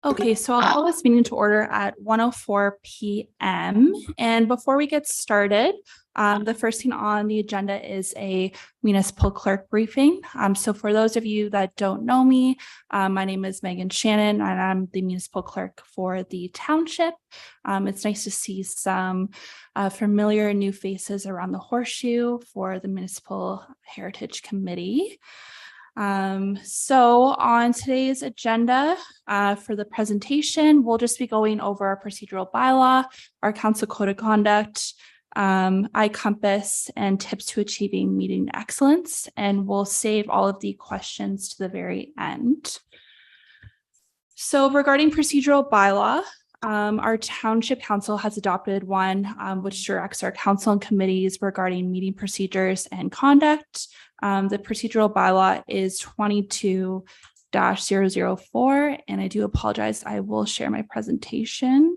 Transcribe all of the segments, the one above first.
Okay, so I'll call this meeting to order at 1:04 p.m. And before we get started, the first thing on the agenda is a municipal clerk briefing. So for those of you that don't know me, my name is Megan Shannon, and I'm the municipal clerk for the township. It's nice to see some familiar new faces around the horseshoe for the Municipal Heritage Committee. So on today's agenda for the presentation, we'll just be going over our procedural bylaw, our council code of conduct, iCompass, and tips to achieving meeting excellence. And we'll save all of the questions to the very end. So regarding procedural bylaw, our township council has adopted one which directs our council and committees regarding meeting procedures and conduct. The procedural bylaw is 22-004, and I do apologize. I will share my presentation.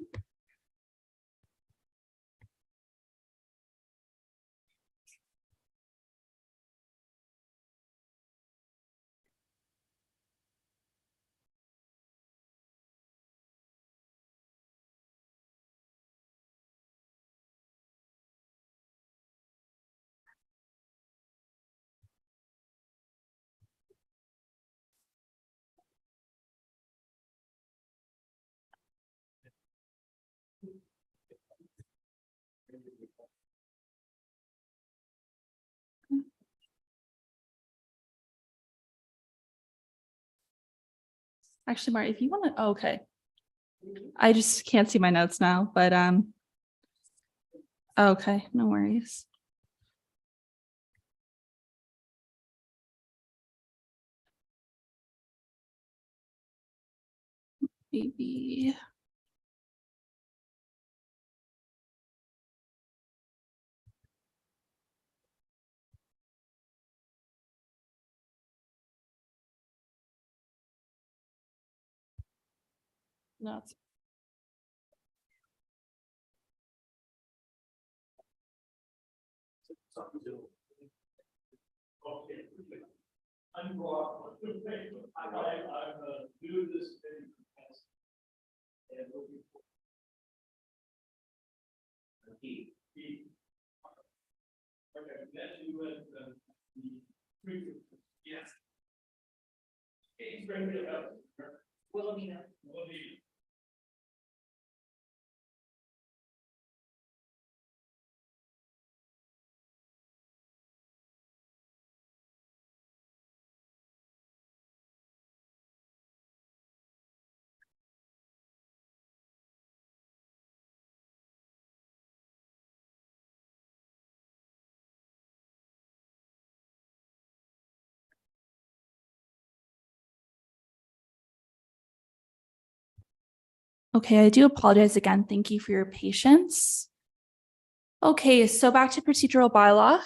Actually, Mark, if you want to, okay. I just can't see my notes now, but okay, no worries. Maybe. No, it's okay. I'm new to this and looking for okay, then you went the yes. It's very good. Wilhelmina. Okay, I do apologize again. Thank you for your patience. Okay, so back to procedural bylaw.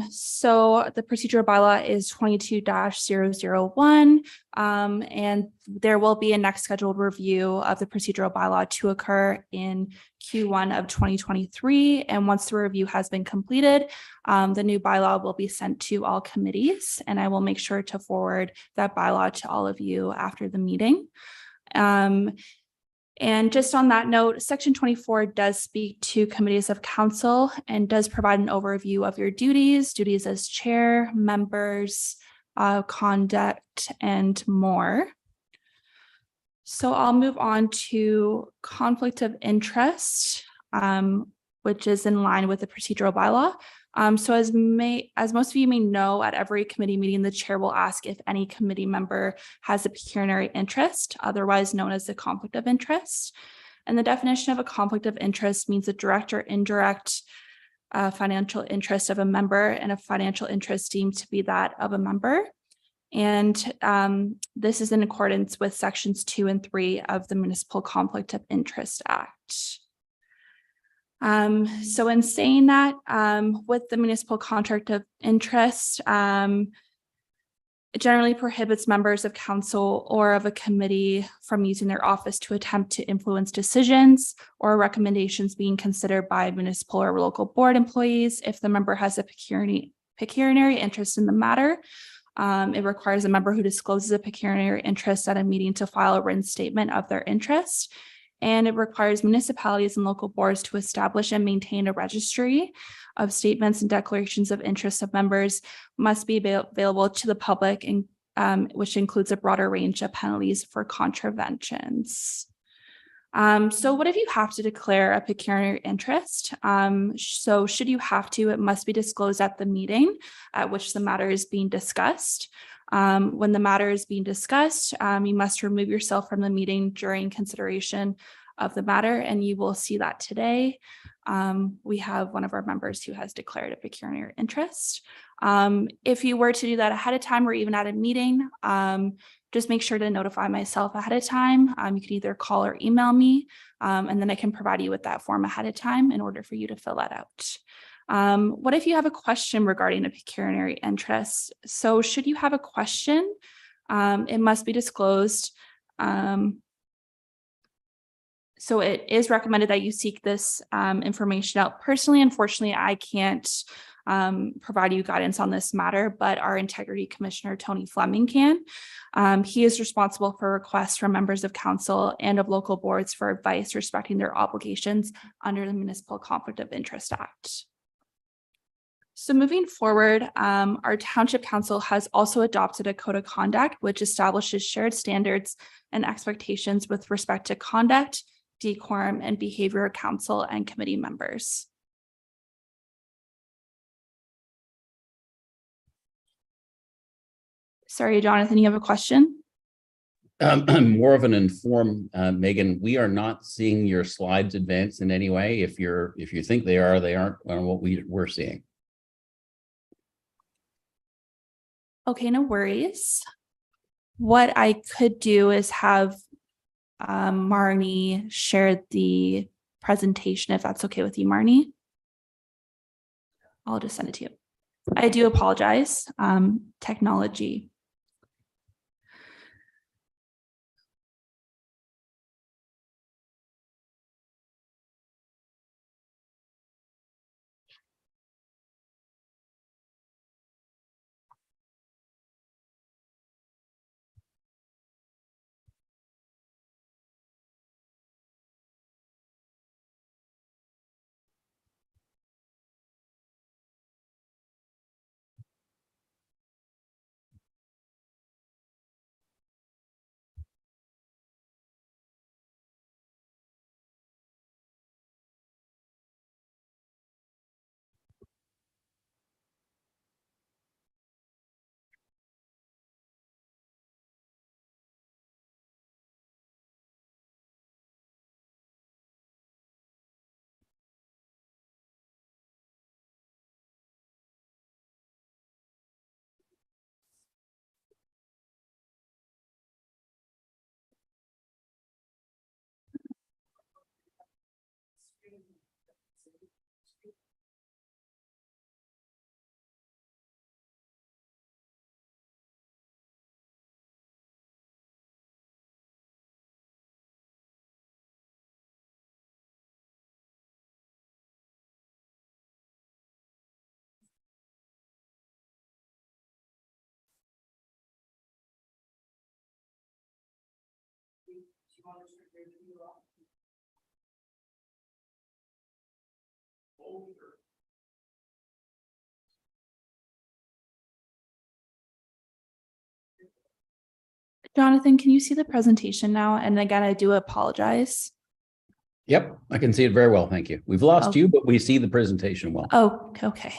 So the procedural bylaw is 22-001, and there will be a next scheduled review of the procedural bylaw to occur in Q1 of 2023. And once the review has been completed, the new bylaw will be sent to all committees, and I will make sure to forward that bylaw to all of you after the meeting. And just on that note, Section 24 does speak to committees of council and does provide an overview of your duties as chair, members, conduct, and more. So I'll move on to conflict of interest, which is in line with the procedural bylaw. So as most of you may know, at every committee meeting, the chair will ask if any committee member has a pecuniary interest, otherwise known as a conflict of interest. And the definition of a conflict of interest means a direct or indirect financial interest of a member and a financial interest deemed to be that of a member. And this is in accordance with sections 2 and 3 of the Municipal Conflict of Interest Act. So in saying that, with the municipal contract of interest, it generally prohibits members of council or of a committee from using their office to attempt to influence decisions or recommendations being considered by municipal or local board employees if the member has a pecuniary interest in the matter. It requires a member who discloses a pecuniary interest at a meeting to file a written statement of their interest. And it requires municipalities and local boards to establish and maintain a registry of statements and declarations of interest of members must be available to the public, and which includes a broader range of penalties for contraventions. So what if you have to declare a pecuniary interest? So should you have to, it must be disclosed at the meeting at which the matter is being discussed. When the matter is being discussed, you must remove yourself from the meeting during consideration of the matter, and you will see that today. We have one of our members who has declared a pecuniary interest. If you were to do that ahead of time or even at a meeting, just make sure to notify myself ahead of time. You can either call or email me, and then I can provide you with that form ahead of time in order for you to fill that out. What if you have a question regarding a pecuniary interest? So should you have a question, it must be disclosed. So it is recommended that you seek this information out personally. Unfortunately, I can't provide you guidance on this matter, but our Integrity Commissioner, Tony Fleming, can. He is responsible for requests from members of council and of local boards for advice respecting their obligations under the Municipal Conflict of Interest Act. So moving forward, our Township Council has also adopted a code of conduct, which establishes shared standards and expectations with respect to conduct, decorum, and behavior of council and committee members. Sorry, Jonathan, you have a question? More of an inform, Megan. We are not seeing your slides advance in any way. If you think they are, they aren't on what we're seeing. Okay, no worries. What I could do is have Marnie share the presentation, if that's okay with you, Marnie. I'll just send it to you. I do apologize. Technology. Jonathan, can you see the presentation now? And again, I do apologize. Yep, I can see it very well. Thank you. We've lost Okay. you, but we see the presentation well. Oh, okay.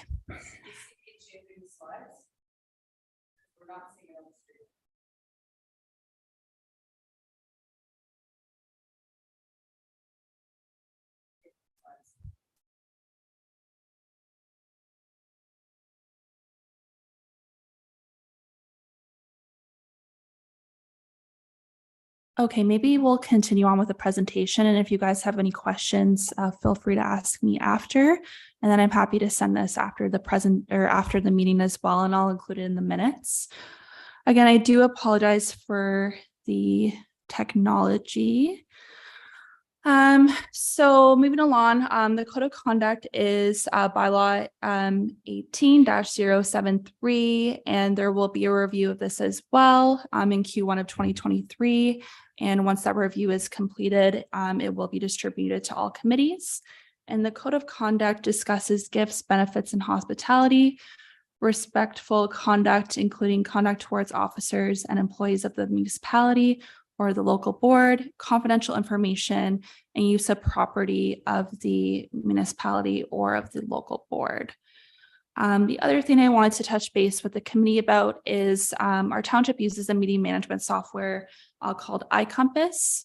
Okay, maybe we'll continue on with the presentation. And if you guys have any questions, feel free to ask me after. And then I'm happy to send this after the meeting as well. And I'll include it in the minutes. Again, I do apologize for the technology. So moving along, the code of conduct is bylaw 18-073, and there will be a review of this as well in Q1 of 2023. And once that review is completed, it will be distributed to all committees. And the code of conduct discusses gifts, benefits, and hospitality, respectful conduct, including conduct towards officers and employees of the municipality or the local board, confidential information, and use of property of the municipality or of the local board. The other thing I wanted to touch base with the committee about is our township uses a meeting management software called iCompass.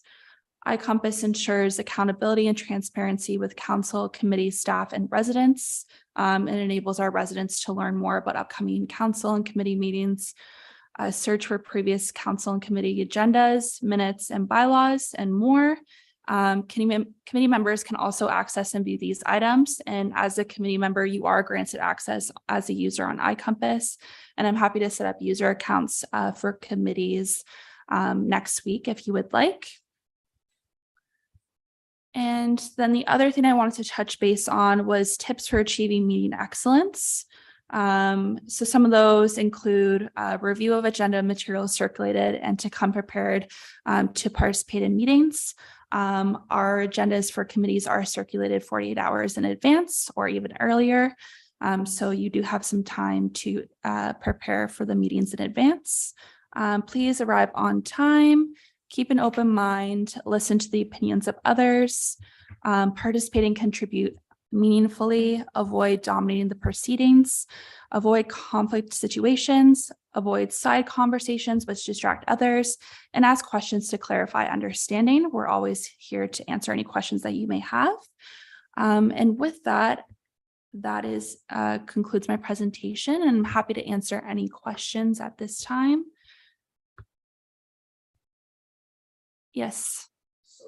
iCompass ensures accountability and transparency with council, committee, staff, and residents. It enables our residents to learn more about upcoming council and committee meetings, search for previous council and committee agendas, minutes, and bylaws, and more. Committee members can also access and view these items. And as a committee member, you are granted access as a user on iCompass. And I'm happy to set up user accounts for committees next week if you would like. And then the other thing I wanted to touch base on was tips for achieving meeting excellence. So some of those include a review of agenda materials circulated and to come prepared to participate in meetings. Our agendas for committees are circulated 48 hours in advance or even earlier. So you do have some time to prepare for the meetings in advance. Please arrive on time, keep an open mind, listen to the opinions of others, participate and contribute meaningfully, avoid dominating the proceedings, avoid conflict situations, avoid side conversations which distract others, and ask questions to clarify understanding. We're always here to answer any questions that you may have. And with that, that is concludes my presentation, and I'm happy to answer any questions at this time. Yes. So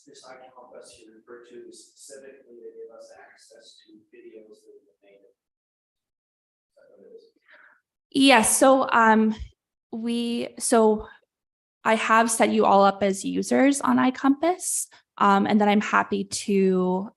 this iCompass you refer to is specifically to give us access to videos that have been made. Is that what it is? Yes. So I have set you all up as users on iCompass. And then I'm happy to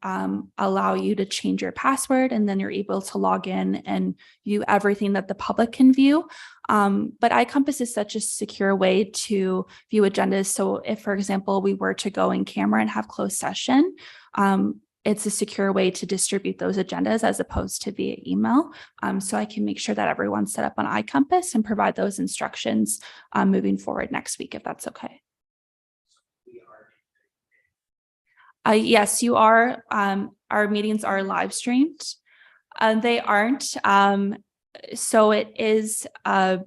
allow you to change your password, and then you're able to log in and view everything that the public can view. But iCompass is such a secure way to view agendas. So if, for example, we were to go in camera and have closed session, it's a secure way to distribute those agendas as opposed to via email. So I can make sure that everyone's set up on iCompass and provide those instructions moving forward next week, if that's okay. Yes, you are. Our meetings are live streamed. They aren't. So it is. So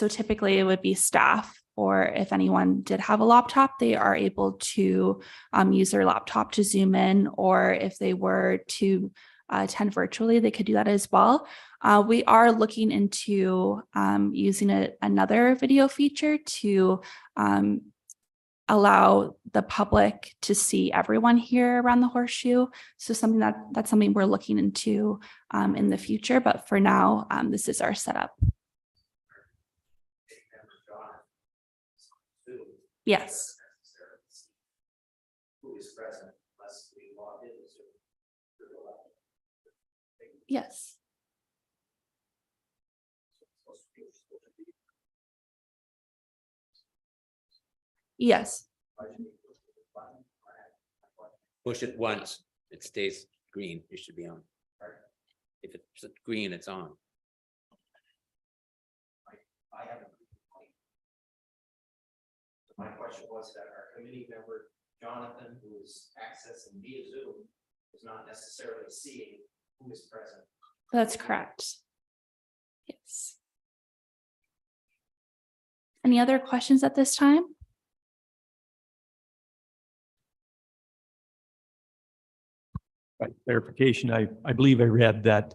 typically it would be staff, or if anyone did have a laptop, they are able to use their laptop to Zoom in, or if they were to attend virtually, they could do that as well. We are looking into using another video feature to allow the public to see everyone here around the horseshoe. So that's something we're looking into in the future. But for now, this is our setup. Yes. Who is present unless we log in? Yes. Yes. Push it once, it stays green, it should be on. If it's green, it's on. I have a my question was that our committee member, Jonathan, who is accessing via Zoom, is not necessarily seeing who is present. That's correct. Yes. Any other questions at this time? Right, clarification. I believe I read that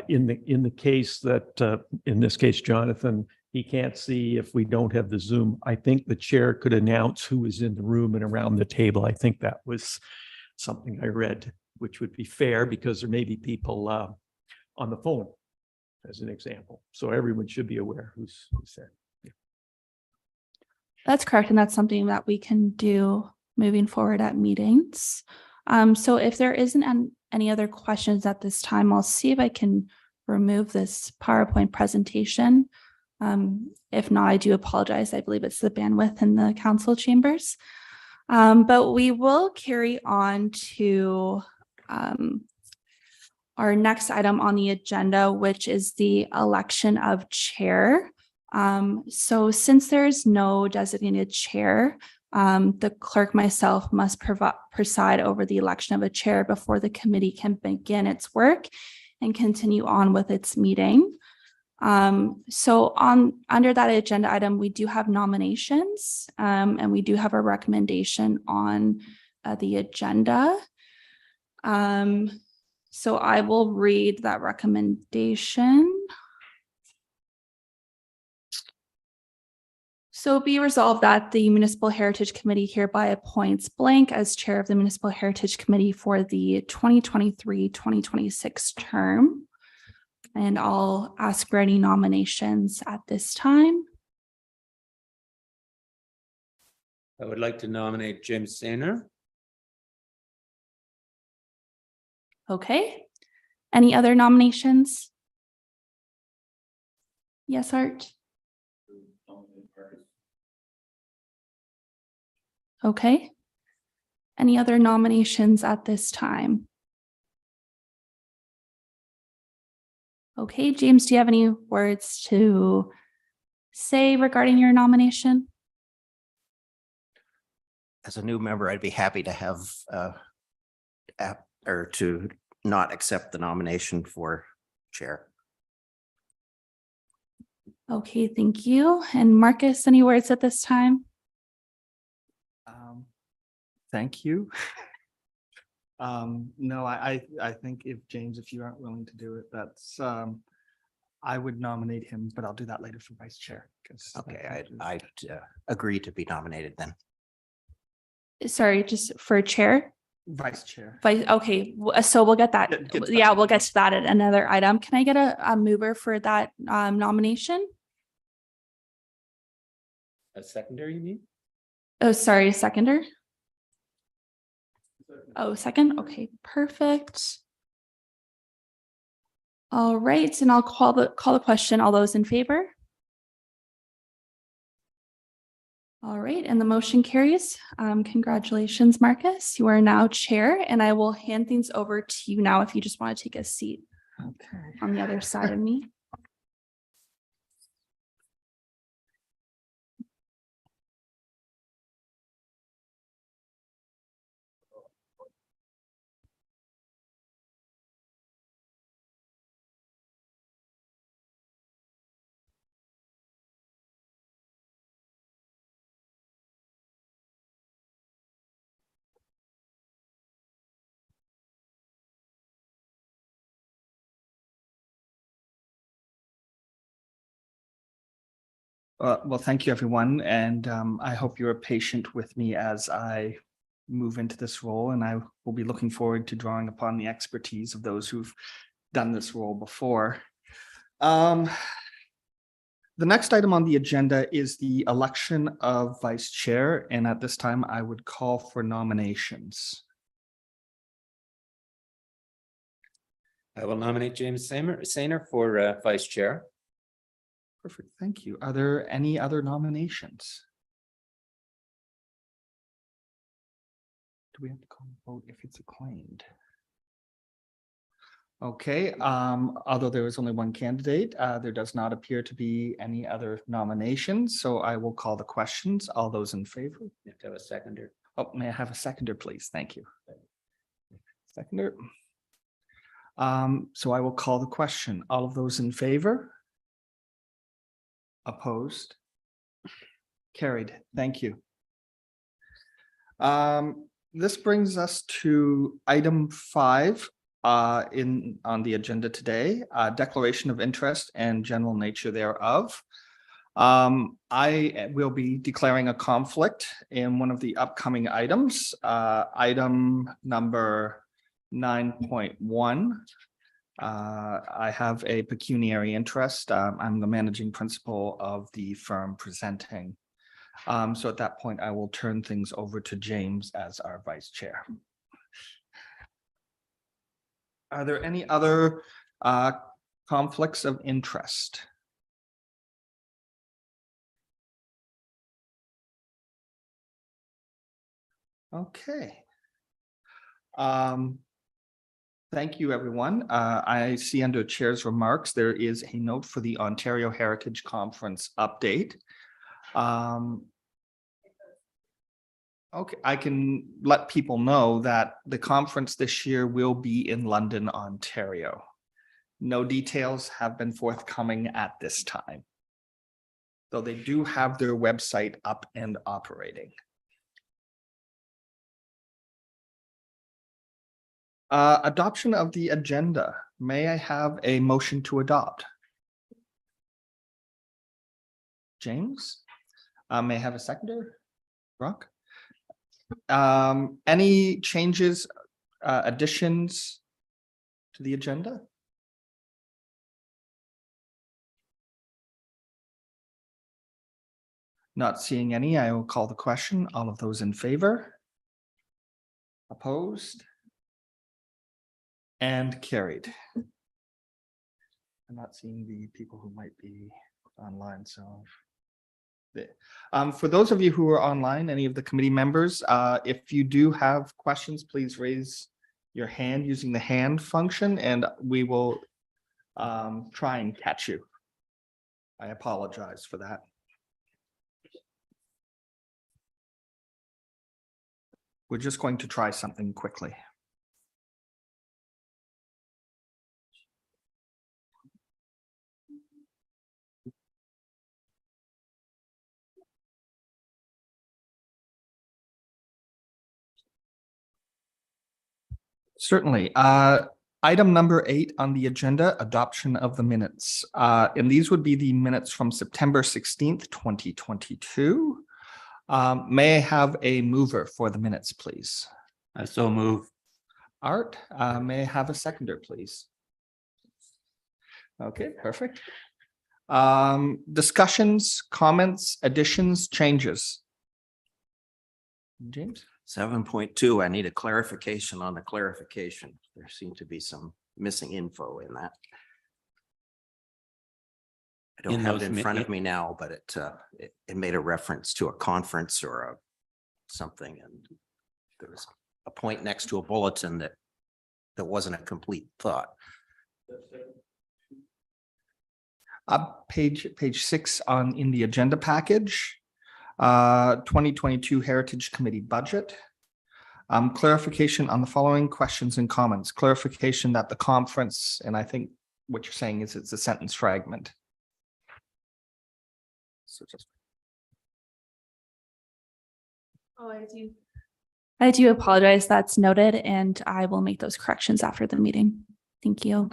in the case that in this case, Jonathan, he can't see if we don't have the Zoom. I think the chair could announce who is in the room and around the table. I think that was something I read, which would be fair because there may be people on the phone, as an example. So everyone should be aware who's there. Yeah. That's correct. And that's something that we can do moving forward at meetings. So if there isn't any other questions at this time, I'll see if I can remove this PowerPoint presentation. If not, I do apologize. I believe it's the bandwidth in the council chambers. But we will carry on to our next item on the agenda, which is the election of chair. So since there's no designated chair, the clerk myself must preside over the election of a chair before the committee can begin its work and continue on with its meeting. So under that agenda item, we do have nominations, and we do have a recommendation on the agenda. So I will read that recommendation. So be resolved that the Municipal Heritage Committee hereby appoints blank as chair of the Municipal Heritage Committee for the 2023-2026 term. And I'll ask for any nominations at this time. I would like to nominate James Sainer. Okay. Any other nominations? Yes, Art? Okay. Any other nominations at this time? Okay, James, do you have any words to say regarding your nomination? As a new member, I'd be happy to have or to not accept the nomination for chair. Okay, thank you. And Marcus, any words at this time? Thank you. No, I think if James, if you aren't willing to do it, that's I would nominate him, but I'll do that later for vice chair. Okay, I'd agree to be nominated then. Sorry, just for chair? Vice chair. Okay, so we'll get that. Get to that. Yeah, we'll get to that at another item. Can I get a mover for that nomination? A secondary, you mean? Oh, sorry, seconder. Oh, second. Okay, perfect. All right, and I'll call the question. All those in favor? All right, and the motion carries. Congratulations, Marcus. You are now chair, and I will hand things over to you now if you just want to take a seat on the other side of me. Well, thank you, everyone, and I hope you're patient with me as I move into this role, and I will be looking forward to drawing upon the expertise of those who've done this role before. The next item on the agenda is the election of vice chair, and at this time, I would call for nominations. I will nominate James Sainer for vice chair. Perfect, thank you. Are there any other nominations? Do we have to call a vote if it's acclaimed? Okay, although there is only one candidate, there does not appear to be any other nominations, so I will call the questions. All those in favor? You have to have a seconder. Oh, may I have a seconder, please? Thank you. Seconder. So I will call the question. All of those in favor? Opposed? Carried. Thank you. This brings us to item 5 on the agenda today, declaration of interest and general nature thereof. I will be declaring a conflict in one of the upcoming items, item number 9.1. I have a pecuniary interest. I'm the managing principal of the firm presenting. So at that point, I will turn things over to James as our vice chair. Are there any other conflicts of interest? Okay. Thank you, everyone. I see under Chair's remarks, there is a note for the Ontario Heritage Conference update. Okay, I can let people know that the conference this year will be in London, Ontario. No details have been forthcoming at this time, though they do have their website up and operating. Adoption of the agenda. May I have a motion to adopt? James? May I have a seconder? Brock? Any changes, additions to the agenda? Not seeing any, I will call the question. All of those in favor? Opposed? And carried. I'm not seeing the people who might be online, so. For those of you who are online, any of the committee members, if you do have questions, please raise your hand using the hand function and we will try and catch you. I apologize for that. We're just going to try something quickly. Certainly. Item number 8 on the agenda, adoption of the minutes. And these would be the minutes from September 16th, 2022. May I have a mover for the minutes, please? I so move. Art, may I have a seconder, please? Okay, perfect. Discussions, comments, additions, changes? James? 7.2, I need a clarification on the clarification. There seemed to be some missing info in that. I don't In have those it in front of me now, but it made a reference to a conference or a something, and there was a point next to a bulletin that wasn't a complete thought. Page 6 in the agenda package. 2022 Heritage Committee budget. Clarification on the following questions and comments. Clarification that the conference, and I think what you're saying is it's a sentence fragment. So just. Oh, I do apologize. That's noted, and I will make those corrections after the meeting. Thank you.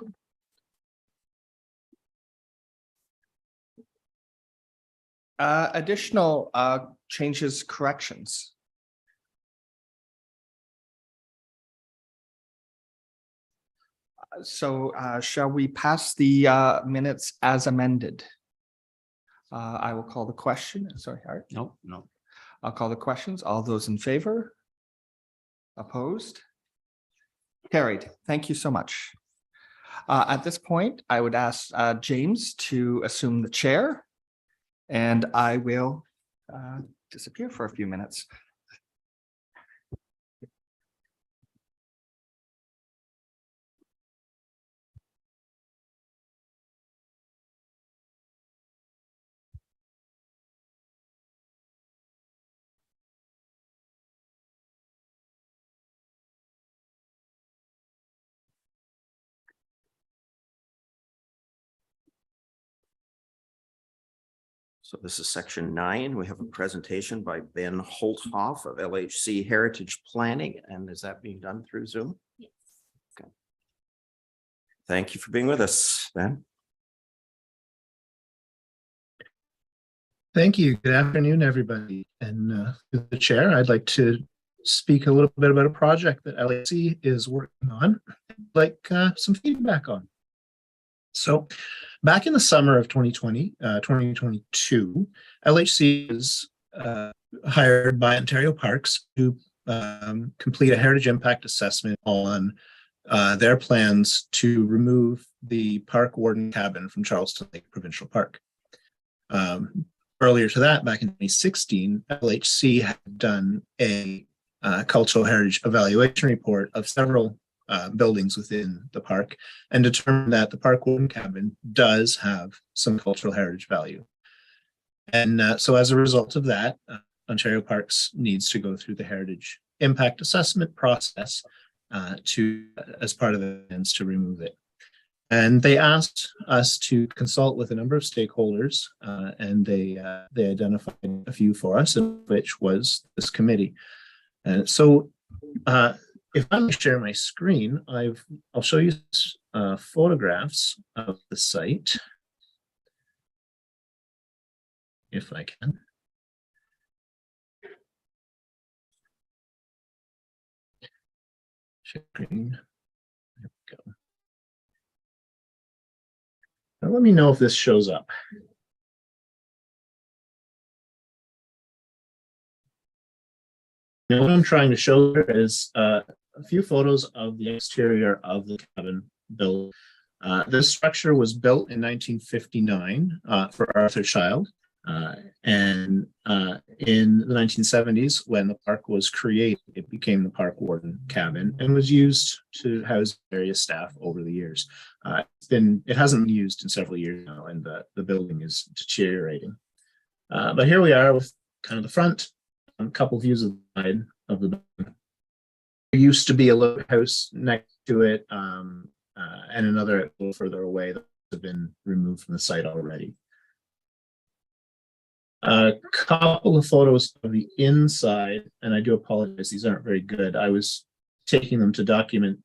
Additional changes, corrections. So shall we pass the minutes as amended? I will call the question. Sorry, Art. No. I'll call the questions. All those in favor? Opposed? Carried. Thank you so much. At this point, I would ask James to assume the chair. And I will disappear for a few minutes. So this is section 9. We have a presentation by Ben Holthof of LHC Heritage Planning. And is that being done through Zoom? Yes. Okay. Thank you for being with us, Ben. Thank you. Good afternoon, everybody. And to the chair, I'd like to speak a little bit about a project that LHC is working on, like some feedback on. So back in the summer of 2022, LHC is hired by Ontario Parks to complete a heritage impact assessment on their plans to remove the park warden cabin from Charleston Lake Provincial Park. Earlier to that, back in 2016, LHC had done a cultural heritage evaluation report of several buildings within the park and determined that the park warden cabin does have some cultural heritage value. And so as a result of that, Ontario Parks needs to go through the heritage impact assessment process as part of the plans to remove it. And they asked us to consult with a number of stakeholders, and they identified a few for us, which was this committee. And so if I may share my screen, I'll show you photographs of the site, if I can. Screen. There we go. Now let me know if this shows up. Now what I'm trying to show here is a few photos of the exterior of the cabin build. This structure was built in 1959 for Arthur Child. And in the 1970s, when the park was created, it became the park warden cabin and was used to house various staff over the years. It hasn't been used in several years now, and the building is deteriorating. But here we are with kind of the front, a couple views of the side of the building. There used to be a little house next to it, and another a little further away that have been removed from the site already. A couple of photos of the inside, and I do apologize, these aren't very good. I was taking them to document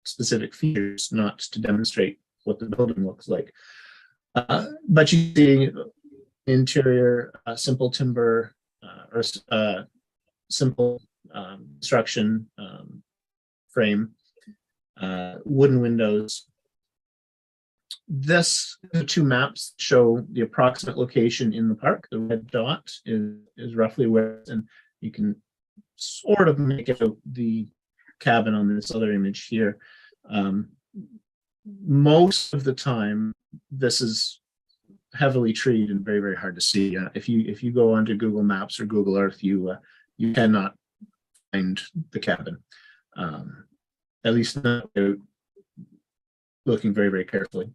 specific features, not to demonstrate what the building looks like. But you see interior, simple timber or simple construction frame, wooden windows. The two maps show the approximate location in the park. The red dot is roughly where it's, and you can sort of make out the cabin on this other image here. Most of the time, this is heavily treed and very, very hard to see. If you go onto Google Maps or Google Earth, you cannot find the cabin, at least not looking very, very carefully.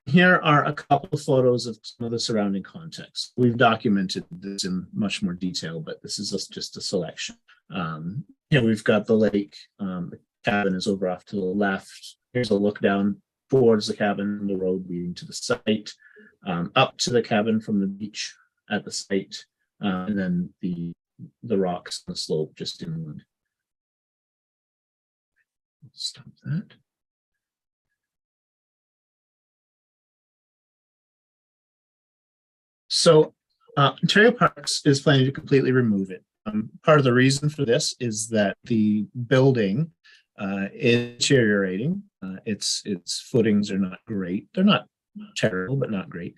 Here are a couple of photos of some of the surrounding context. We've documented this in much more detail, but this is just a selection. Here we've got the lake. The cabin is over off to the left. Here's a look down towards the cabin, the road leading to the site, up to the cabin from the beach at the site, and then the rocks on the slope just inland. Stop that. So Ontario Parks is planning to completely remove it. Part of the reason for this is that the building is deteriorating. Its footings are not great. They're not terrible, but not great.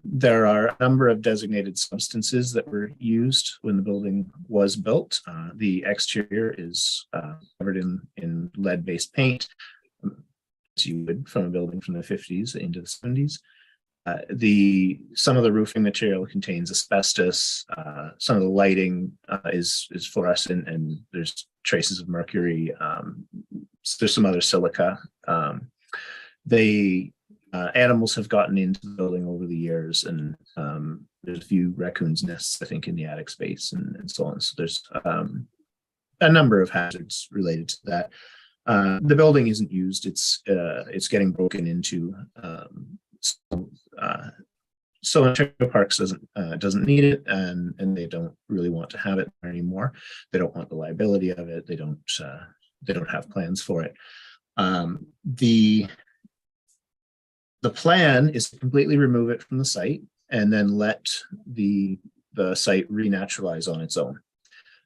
There are a number of designated substances that were used when the building was built. The exterior is covered in lead-based paint, as you would from a building from the 50s into the 70s. Some of the roofing material contains asbestos. Some of the lighting is fluorescent, and there's traces of mercury. There's some other silica. Animals have gotten into the building over the years, and there's a few raccoons' nests, I think, in the attic space, and so on. So there's a number of hazards related to that. The building isn't used; it's getting broken into. So Ontario Parks doesn't need it, and they don't really want to have it anymore. They don't want the liability of it. They don't have plans for it. The plan is to completely remove it from the site and then let the site renaturalize on its own.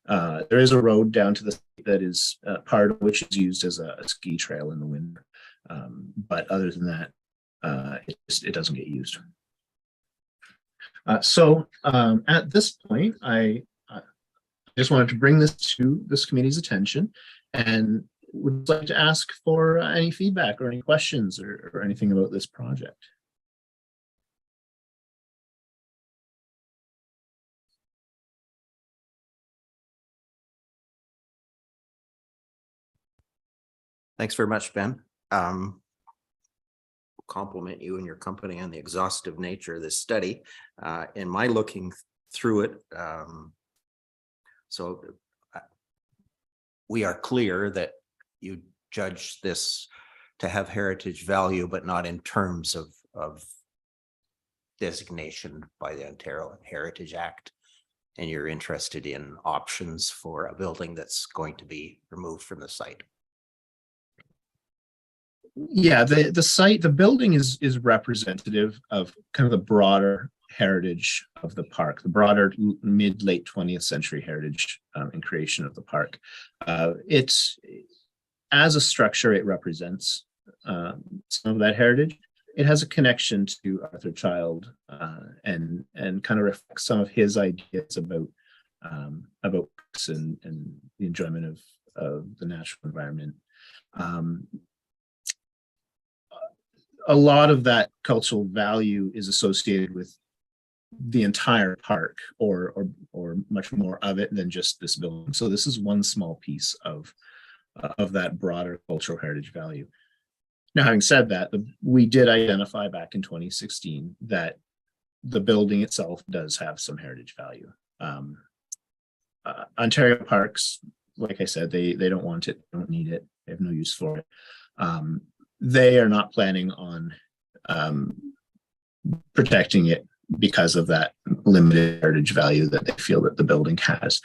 There is a road down to the site that is part of which is used as a ski trail in the winter, but other than that, it doesn't get used. At this point, I just wanted to bring this to this committee's attention and would like to ask for any feedback or any questions or anything about this project. Thanks very much, Ben. Compliment you and your company on the exhaustive nature of this study. In my looking through it, we are clear that you judge this to have heritage value, but not in terms of designation by the Ontario Heritage Act. And you're interested in options for a building that's going to be removed from the site. Yeah, the building is representative of kind of the broader heritage of the park, the broader mid-late 20th century heritage and creation of the park. It's, as a structure, it represents some of that heritage. It has a connection to Arthur Child and kind of reflects some of his ideas about books and the enjoyment of the natural environment. A lot of that cultural value is associated with the entire park or much more of it than just this building. So this is one small piece of that broader cultural heritage value. Now, having said that, we did identify back in 2016 that the building itself does have some heritage value. Ontario Parks, like I said, they don't want it, don't need it, they have no use for it. They are not planning on protecting it because of that limited heritage value that they feel that the building has.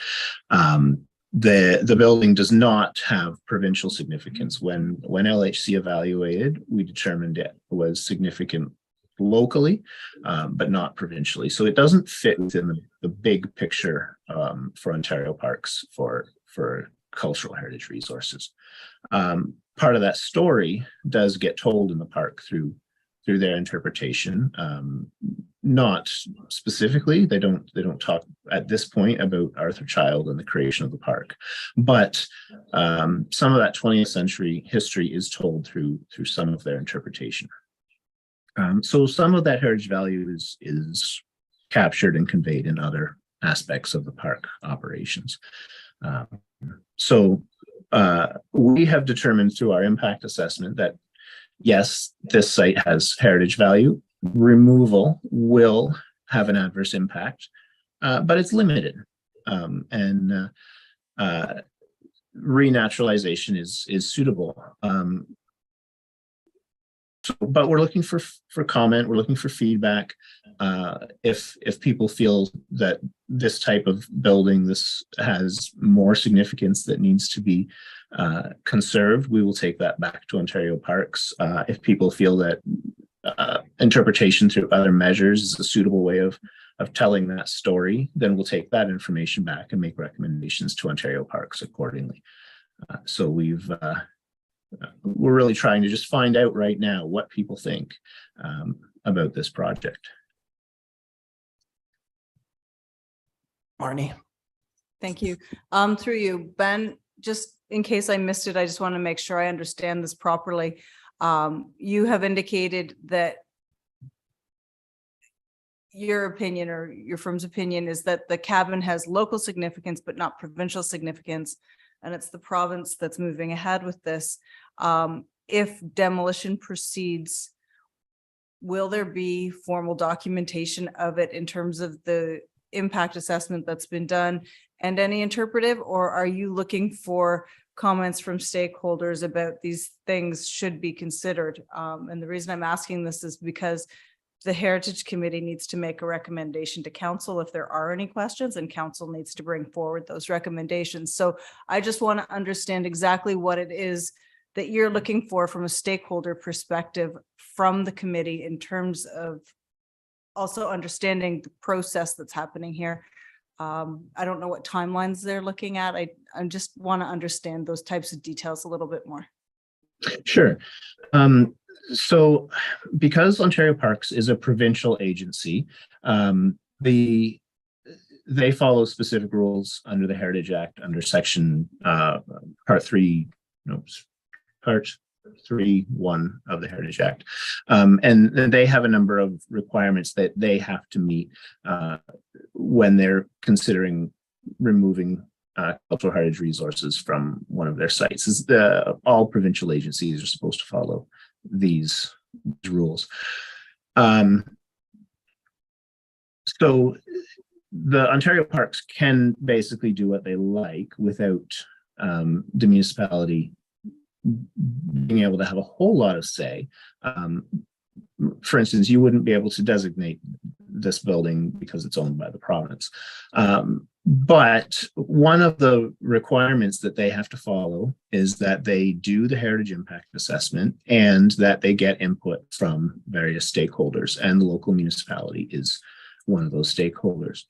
The building does not have provincial significance. When LHC evaluated, we determined it was significant locally, but not provincially. So it doesn't fit within the big picture for Ontario Parks for cultural heritage resources. Part of that story does get told in the park through their interpretation. Not specifically, they don't talk at this point about Arthur Child and the creation of the park, but some of that 20th century history is told through some of their interpretation. So some of that heritage value is captured and conveyed in other aspects of the park operations. We have determined through our impact assessment that yes, this site has heritage value. Removal will have an adverse impact, but it's limited. Renaturalization is suitable. But we're looking for comment, we're looking for feedback. If people feel that this type of building, this has more significance that needs to be conserved, we will take that back to Ontario Parks. If people feel that interpretation through other measures is a suitable way of telling that story, then we'll take that information back and make recommendations to Ontario Parks accordingly. So we're really trying to just find out right now what people think about this project. Marnie? Thank you. Through you, Ben, just in case I missed it, I just want to make sure I understand this properly. You have indicated that your opinion or your firm's opinion is that the cabin has local significance, but not provincial significance. And it's the province that's moving ahead with this. If demolition proceeds, will there be formal documentation of it in terms of the impact assessment that's been done and any interpretive, or are you looking for comments from stakeholders about these things should be considered? And the reason I'm asking this is because the Heritage Committee needs to make a recommendation to council if there are any questions, and council needs to bring forward those recommendations. So I just want to understand exactly what it is that you're looking for from a stakeholder perspective from the committee in terms of also understanding the process that's happening here. I don't know what timelines they're looking at. I just want to understand those types of details a little bit more. Sure. So because Ontario Parks is a provincial agency, they follow specific rules under the Heritage Act under section part 3, no, part 3(1) of the Heritage Act. And they have a number of requirements that they have to meet when they're considering removing cultural heritage resources from one of their sites. All provincial agencies are supposed to follow these rules. So the Ontario Parks can basically do what they like without the municipality being able to have a whole lot of say. For instance, you wouldn't be able to designate this building because it's owned by the province. But one of the requirements that they have to follow is that they do the heritage impact assessment and that they get input from various stakeholders, and the local municipality is one of those stakeholders.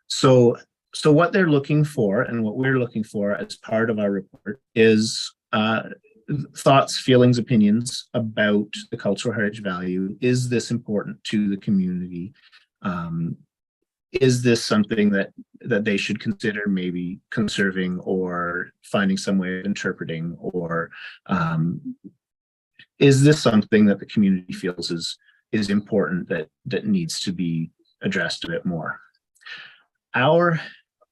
So what they're looking for and what we're looking for as part of our report is thoughts, feelings, opinions about the cultural heritage value. Is this important to the community? Is this something that they should consider maybe conserving or finding some way of interpreting, or is this something that the community feels is important that needs to be addressed a bit more? Our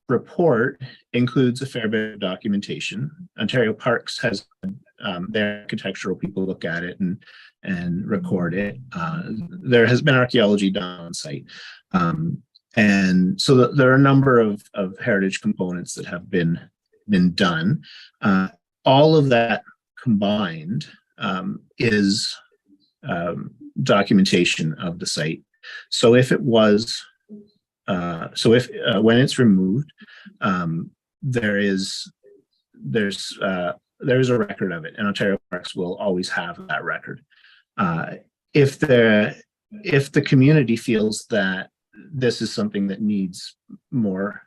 report includes a fair bit of documentation. Ontario Parks has their architectural people look at it and record it. There has been archaeology done on site. And so there are a number of heritage components that have been done. All of that combined is documentation of the site. So if it was, when it's removed, there's a record of it, and Ontario Parks will always have that record. If the community feels that this is something that needs more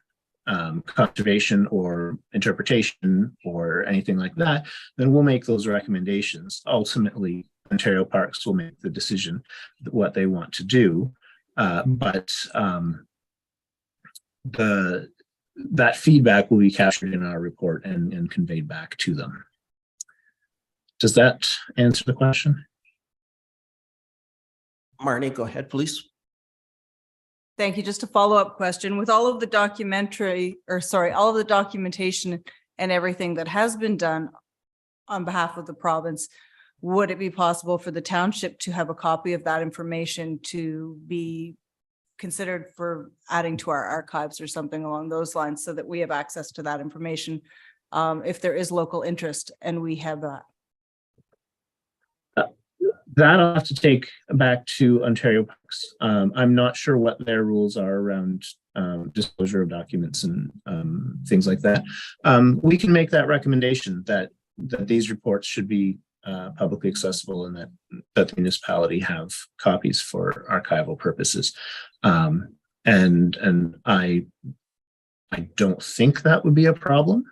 conservation or interpretation or anything like that, then we'll make those recommendations. Ultimately, Ontario Parks will make the decision what they want to do, but that feedback will be captured in our report and conveyed back to them. Does that answer the question? Marnie, go ahead, please. Thank you. Just a follow-up question. With all of the all of the documentation and everything that has been done on behalf of the province, would it be possible for the township to have a copy of that information to be considered for adding to our archives or something along those lines, so that we have access to that information if there is local interest and we have that? That I'll have to take back to Ontario Parks. I'm not sure what their rules are around disclosure of documents and things like that. We can make that recommendation that these reports should be publicly accessible, and that the municipality have copies for archival purposes. And I don't think that would be a problem,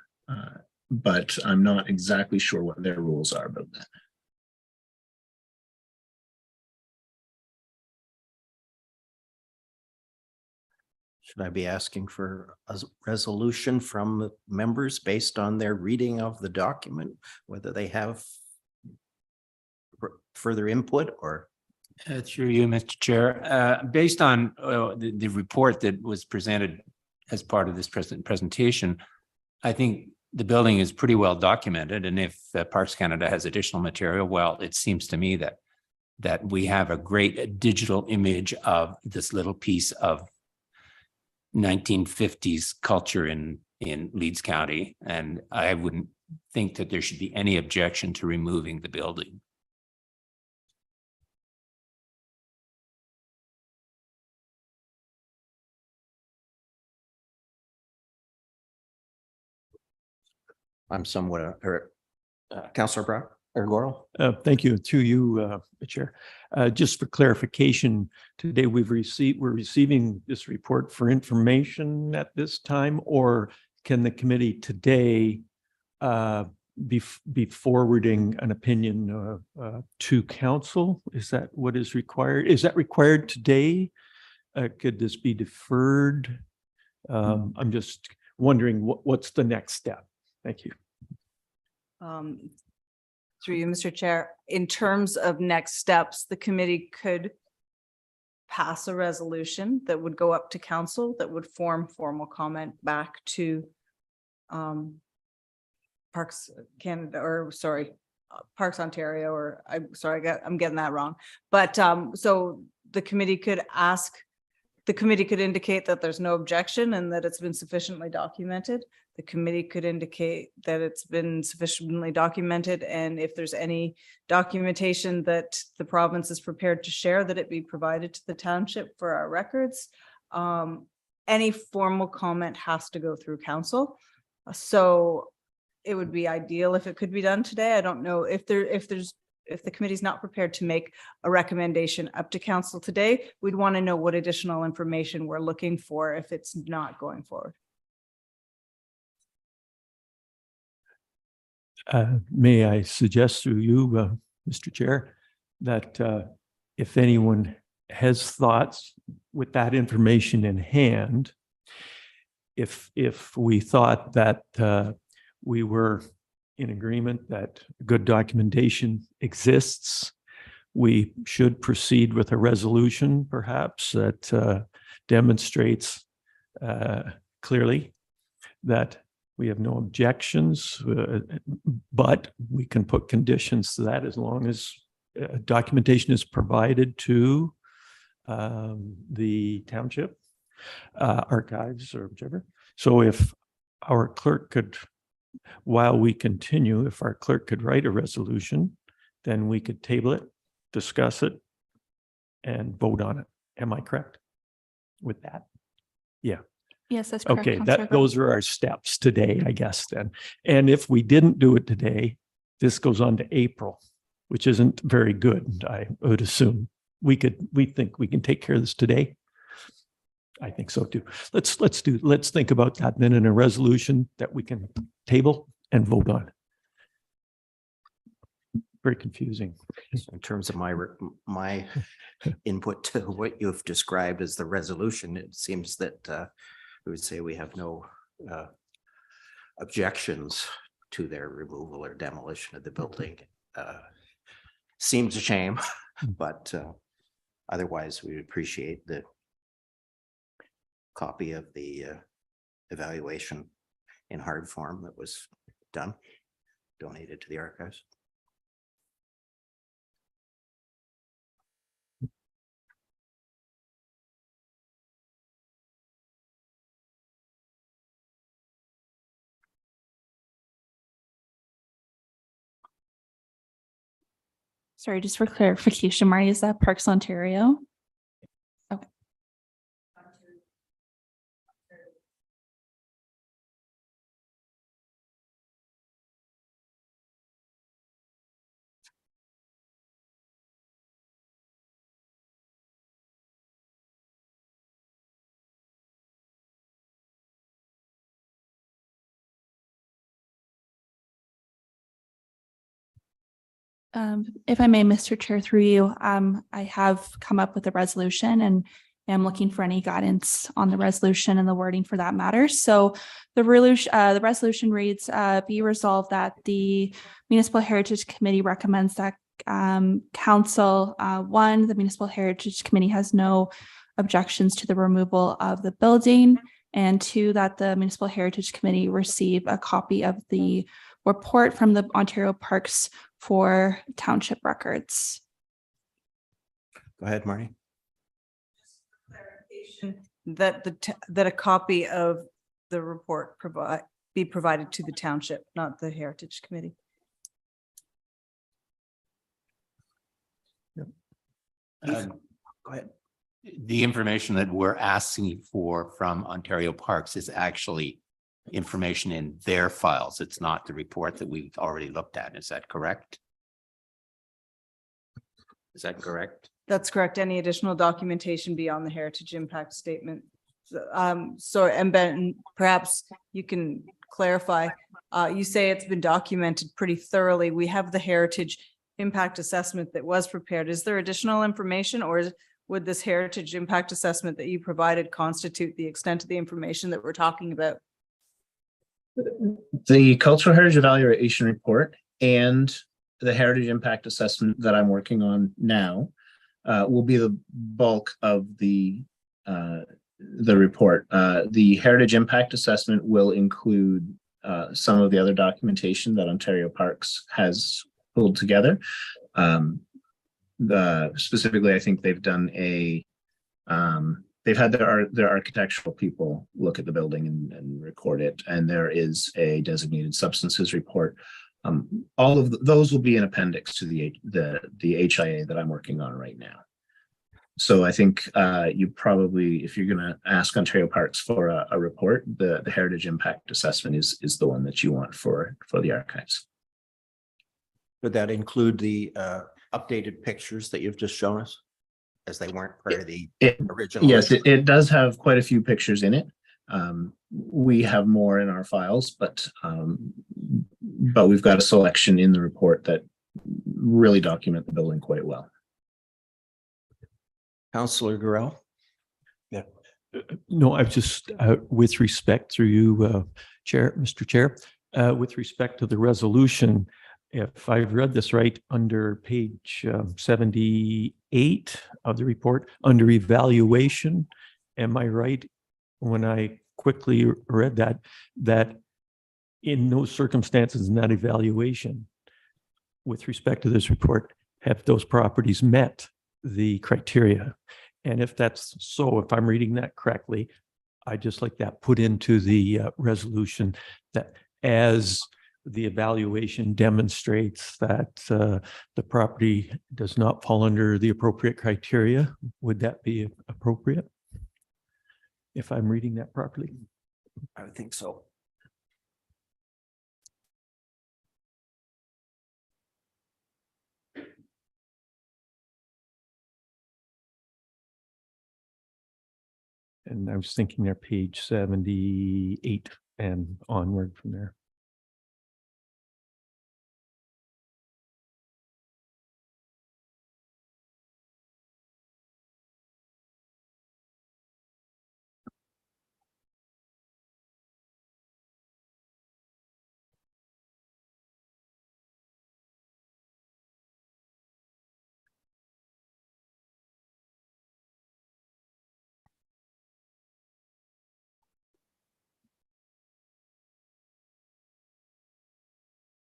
but I'm not exactly sure what their rules are about that. Should I be asking for a resolution from the members based on their reading of the document, whether they have further input or? Through you, Mr. Chair, based on the report that was presented as part of this presentation, I think the building is pretty well documented. And if Parks Canada has additional material, well, it seems to me that we have a great digital image of this little piece of 1950s culture in Leeds County, and I wouldn't think that there should be any objection to removing the building. I'm somewhat, Councillor Brown or Goral. Thank you to you, Chair. Just for clarification, today we're receiving this report for information at this time, or can the committee today be forwarding an opinion to council? Is that what is required? Is that required today? Could this be deferred? I'm just wondering what's the next step? Thank you. Through you, Mr. Chair, in terms of next steps, the committee could pass a resolution that would go up to council that would form formal comment back to Parks Canada, or sorry, Parks Ontario, or I'm sorry, I'm getting that wrong. But so the committee could indicate that there's no objection and that it's been sufficiently documented. The committee could indicate that it's been sufficiently documented, and if there's any documentation that the province is prepared to share, that it be provided to the township for our records. Any formal comment has to go through council. So it would be ideal if it could be done today. I don't know if the committee's not prepared to make a recommendation up to council today, we'd want to know what additional information we're looking for if it's not going forward. May I suggest through you, Mr. Chair, that if anyone has thoughts with that information in hand, if we thought that we were in agreement that good documentation exists, we should proceed with a resolution perhaps that demonstrates clearly that we have no objections, but we can put conditions to that as long as documentation is provided to the township archives or whichever. So if our clerk could, while we continue, if our clerk could write a resolution, then we could table it, discuss it, and vote on it. Am I correct with that? Yeah. Yes, that's correct. Okay, Councillor those are our steps today, I guess then. And if we didn't do it today, this goes on to April, which isn't very good, I would assume. We think we can take care of this today. I think so too. Let's think about that then in a resolution that we can table and vote on. Very confusing. So in terms of my input to what you've described as the resolution, it seems that we would say we have no objections to their removal or demolition of the building. Seems a shame, but otherwise we appreciate the copy of the evaluation in hard form that was done, donated to the archives. Sorry, just for clarification, Marty, is that Parks Ontario? Okay. If I may, Mr. Chair, through you, I have come up with a resolution and am looking for any guidance on the resolution and the wording for that matter. So the resolution reads, be resolved that the Municipal Heritage Committee recommends that council, one, the Municipal Heritage Committee has no objections to the removal of the building, and two, that the Municipal Heritage Committee receive a copy of the report from the Ontario Parks for township records. Go ahead, Marty. That a copy of the report be provided to the township, not the Heritage Committee. Go ahead. The information that we're asking for from Ontario Parks is actually information in their files. It's not the report that we've already looked at. Is that correct? Is that correct? That's correct. Any additional documentation beyond the heritage impact statement. So, and Ben, perhaps you can clarify. You say it's been documented pretty thoroughly. We have the heritage impact assessment that was prepared. Is there additional information, or would this heritage impact assessment that you provided constitute the extent of the information that we're talking about? The cultural heritage evaluation report and the heritage impact assessment that I'm working on now will be the bulk of the report. The heritage impact assessment will include some of the other documentation that Ontario Parks has pulled together. Specifically, I think they've done they've had their architectural people look at the building and record it, and there is a designated substances report. All of those will be an appendix to the HIA that I'm working on right now. So I think you probably, if you're going to ask Ontario Parks for a report, the heritage impact assessment is the one that you want for the archives. Would that include the updated pictures that you've just shown us, as they weren't part of the original? Yes, it does have quite a few pictures in it. We have more in our files, but we've got a selection in the report that really document the building quite well. Councillor Gorell? No, I've just, with respect through you, Mr. Chair, with respect to the resolution, if I've read this right, under page 78 of the report, under evaluation, am I right when I quickly read that in those circumstances, in that evaluation, with respect to this report, have those properties met the criteria? And if that's so, if I'm reading that correctly, I just like that put into the resolution, that as the evaluation demonstrates that the property does not fall under the appropriate criteria, would that be appropriate? If I'm reading that properly? I would think so. And I was thinking they're page 78 and onward from there.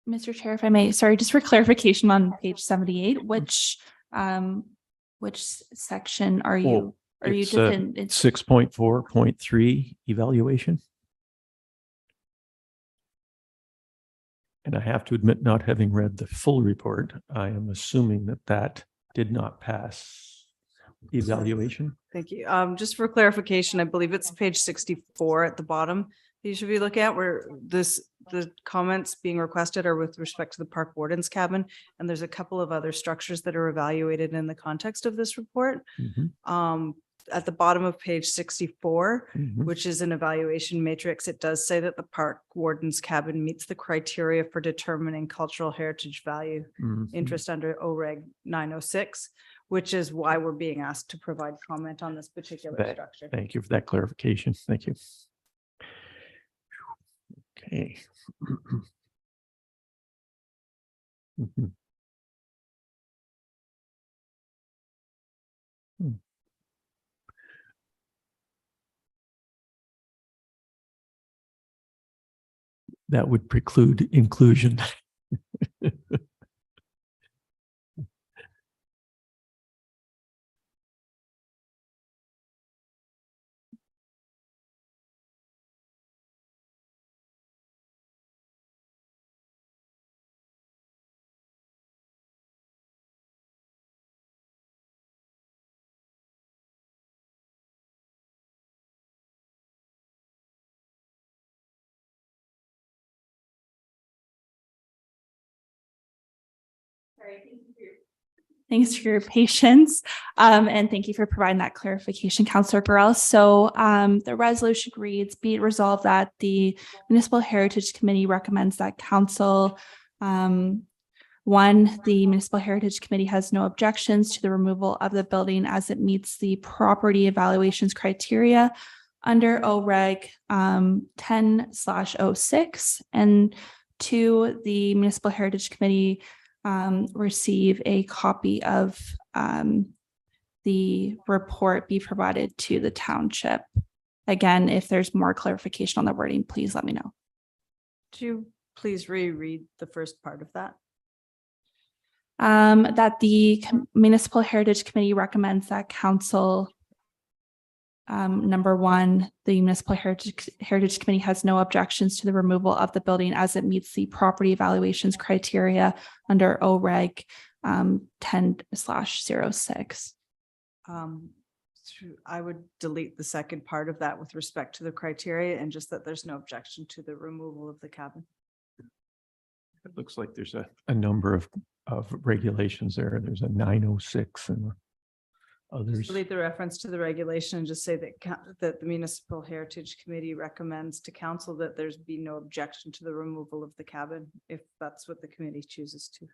Mr. Chair, if I may, sorry, just for clarification on page 78, which section are you? Are you It's, just in? It's 6.4.3 evaluation. And I have to admit, not having read the full report, I am assuming that did not pass evaluation. Thank you. Just for clarification, I believe it's page 64 at the bottom. You should be looking at where the comments being requested are with respect to the park warden's cabin. And there's a couple of other structures that are evaluated in the context of this report. At the bottom of page 64, which is an evaluation matrix, it does say that the park warden's cabin meets the criteria for determining cultural heritage value interest under OREG 906, which is why we're being asked to provide comment on this particular structure. Thank you for that clarification. Thank you. Okay. That would preclude inclusion. Thanks for your patience. And thank you for providing that clarification, Councillor Burrell. So the resolution reads, be it resolved that the Municipal Heritage Committee recommends that Council One, the Municipal Heritage Committee has no objections to the removal of the building as it meets the property evaluations criteria under OREG 10/06. And two, the Municipal Heritage Committee receive a copy of the report be provided to the township. Again, if there's more clarification on the wording, please let me know. Could you please reread the first part of that? That the Municipal Heritage Committee recommends that council, number one, the Municipal Heritage Committee has no objections to the removal of the building as it meets the property evaluations criteria under OREG 10/06. I would delete the second part of that with respect to the criteria and just that there's no objection to the removal of the cabin. It looks like there's a number of regulations there. There's a 906 and others. Delete the reference to the regulation and just say that that the Municipal Heritage Committee recommends to council that there's be no objection to the removal of the cabin, if that's what the committee chooses to.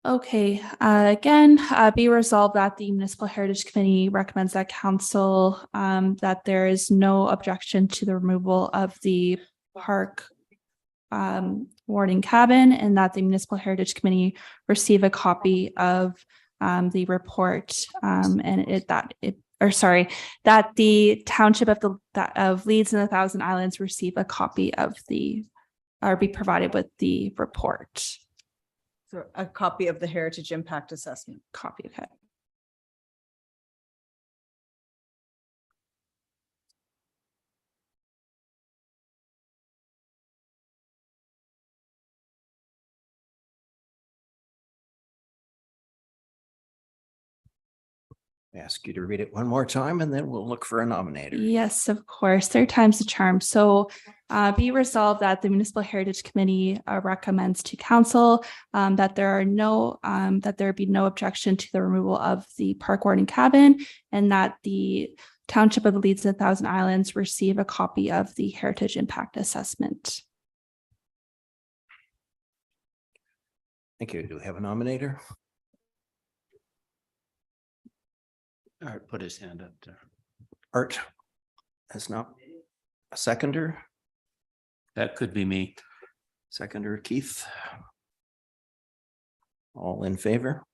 Okay, again, be resolved that the Municipal Heritage Committee recommends that council that there is no objection to the removal of the park warden cabin, and that the Municipal Heritage Committee receive a copy of the report that the township of Leeds and the Thousand Islands receive a copy of or be provided with the report. So a copy of the Heritage Impact Assessment. Copy, okay. Ask you to read it one more time and then we'll look for a nominator. Yes, of course. Third time's the charm. So be resolved that the Municipal Heritage Committee recommends to council that there be no objection to the removal of the park warden cabin, and that the Township of the Leeds and Thousand Islands receive a copy of the Heritage Impact Assessment. Thank you. Do we have a nominator? Art put his hand up there. Art has not a seconder. That could be me. Seconder Keith. All in favor?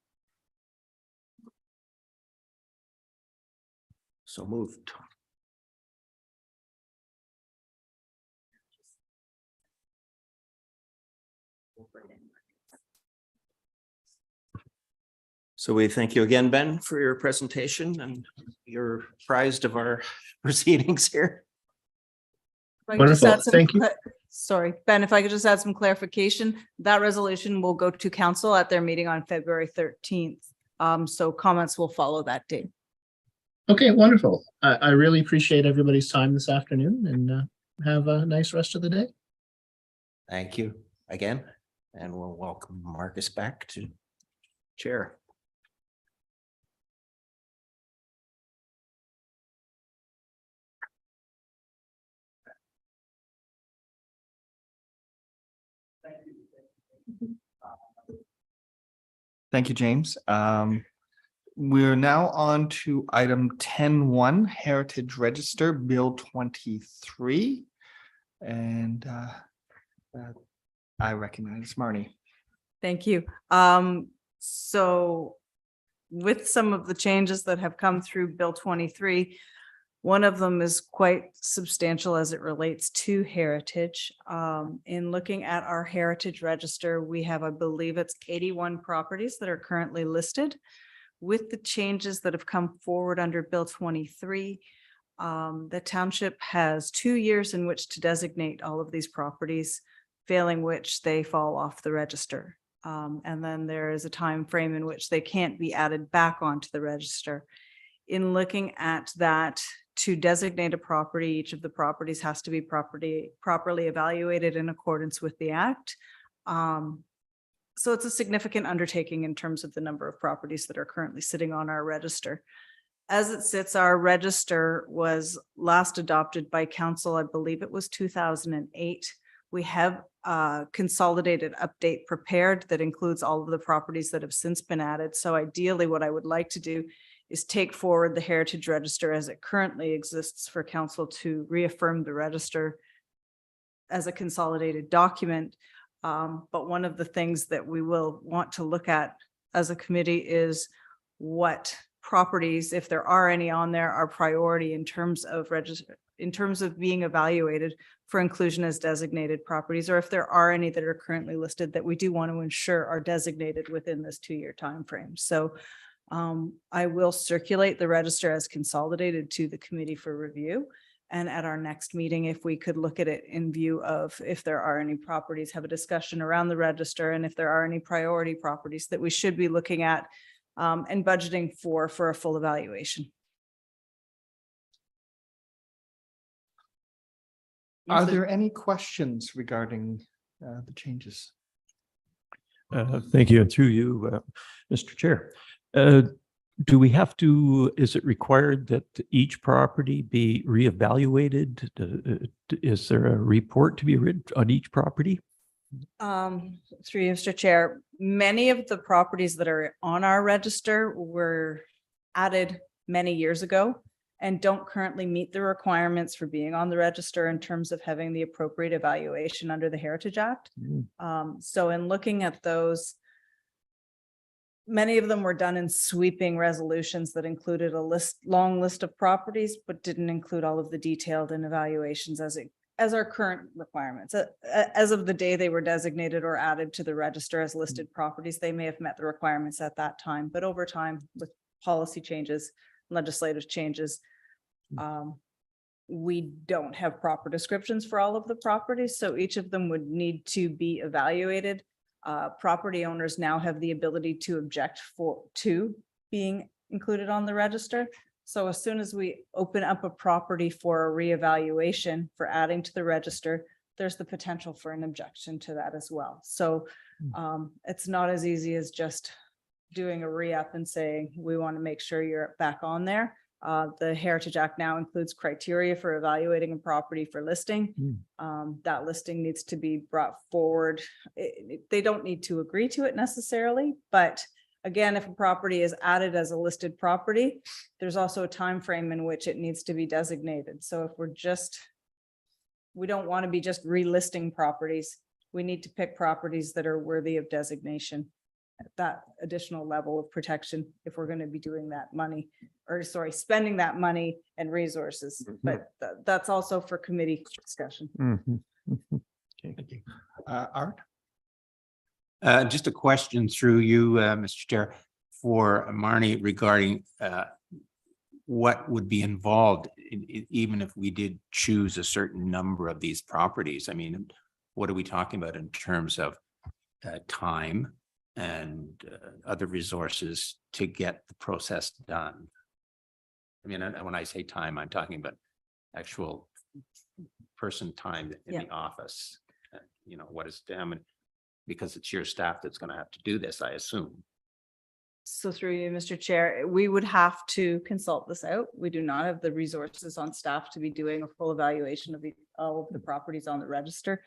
So moved. So we thank you again, Ben, for your presentation, and you're apprised of our proceedings here. If I could just Wonderful. add some Thank you. Sorry, Ben, if I could just add some clarification, that resolution will go to council at their meeting on February 13th. So comments will follow that date. Okay, wonderful. I really appreciate everybody's time this afternoon, and have a nice rest of the day. Thank you again, and we'll welcome Marcus back to chair. Thank you, James. We're now on to item 10.1, Heritage Register, Bill 23. And I recognize Marnie. Thank you. So with some of the changes that have come through Bill 23, one of them is quite substantial as it relates to heritage. In looking at our heritage register, we have, I believe it's 81 properties that are currently listed. With the changes that have come forward under Bill 23, the township has 2 years in which to designate all of these properties, failing which they fall off the register. And then there is a time frame in which they can't be added back onto the register. In looking at that, to designate a property, each of the properties has to be properly evaluated in accordance with the Act. So it's a significant undertaking in terms of the number of properties that are currently sitting on our register. As it sits, our register was last adopted by council, I believe it was 2008. We have a consolidated update prepared that includes all of the properties that have since been added. So ideally, what I would like to do is take forward the heritage register as it currently exists for council to reaffirm the register as a consolidated document. But one of the things that we will want to look at as a committee is what properties, if there are any on there, are priority in terms of being evaluated for inclusion as designated properties, or if there are any that are currently listed that we do want to ensure are designated within this 2-year time frame. So I will circulate the register as consolidated to the committee for review. And at our next meeting, if we could look at it in view of if there are any properties, have a discussion around the register, and if there are any priority properties that we should be looking at and budgeting for a full evaluation. Are there any questions regarding the changes? Thank you. And through you, Mr. Chair. Do we have to, is it required that each property be reevaluated? Is there a report to be written on each property? Through you, Mr. Chair, many of the properties that are on our register were added many years ago and don't currently meet the requirements for being on the register in terms of having the appropriate evaluation under the Heritage Act. So in looking at those, many of them were done in sweeping resolutions that included a long list of properties, but didn't include all of the detailed and evaluations as our current requirements. As of the day they were designated or added to the register as listed properties, they may have met the requirements at that time, but over time with policy changes, legislative changes, we don't have proper descriptions for all of the properties. So each of them would need to be evaluated. Property owners now have the ability to object to being included on the register. So as soon as we open up a property for a reevaluation for adding to the register, there's the potential for an objection to that as well. So it's not as easy as just doing a re-up and saying, we want to make sure you're back on there. The Heritage Act now includes criteria for evaluating a property for listing. That listing needs to be brought forward. They don't need to agree to it necessarily, but again, if a property is added as a listed property, there's also a time frame in which it needs to be designated. So if we don't want to be just relisting properties. We need to pick properties that are worthy of designation at that additional level of protection if we're going to be doing that money, or sorry, spending that money and resources. But that's also for committee discussion. Okay. Thank you. Art? Just a question through you, Mr. Chair, for Marnie regarding what would be involved even if we did choose a certain number of these properties. I mean, what are we talking about in terms of time and other resources to get the process done? I mean, when I say time, I'm talking about actual person time in the office. You know, what is damage? Because it's your staff that's going to have to do this, I assume. So through you, Mr. Chair, we would have to consult this out. We do not have the resources on staff to be doing a full evaluation of all of the properties on the register,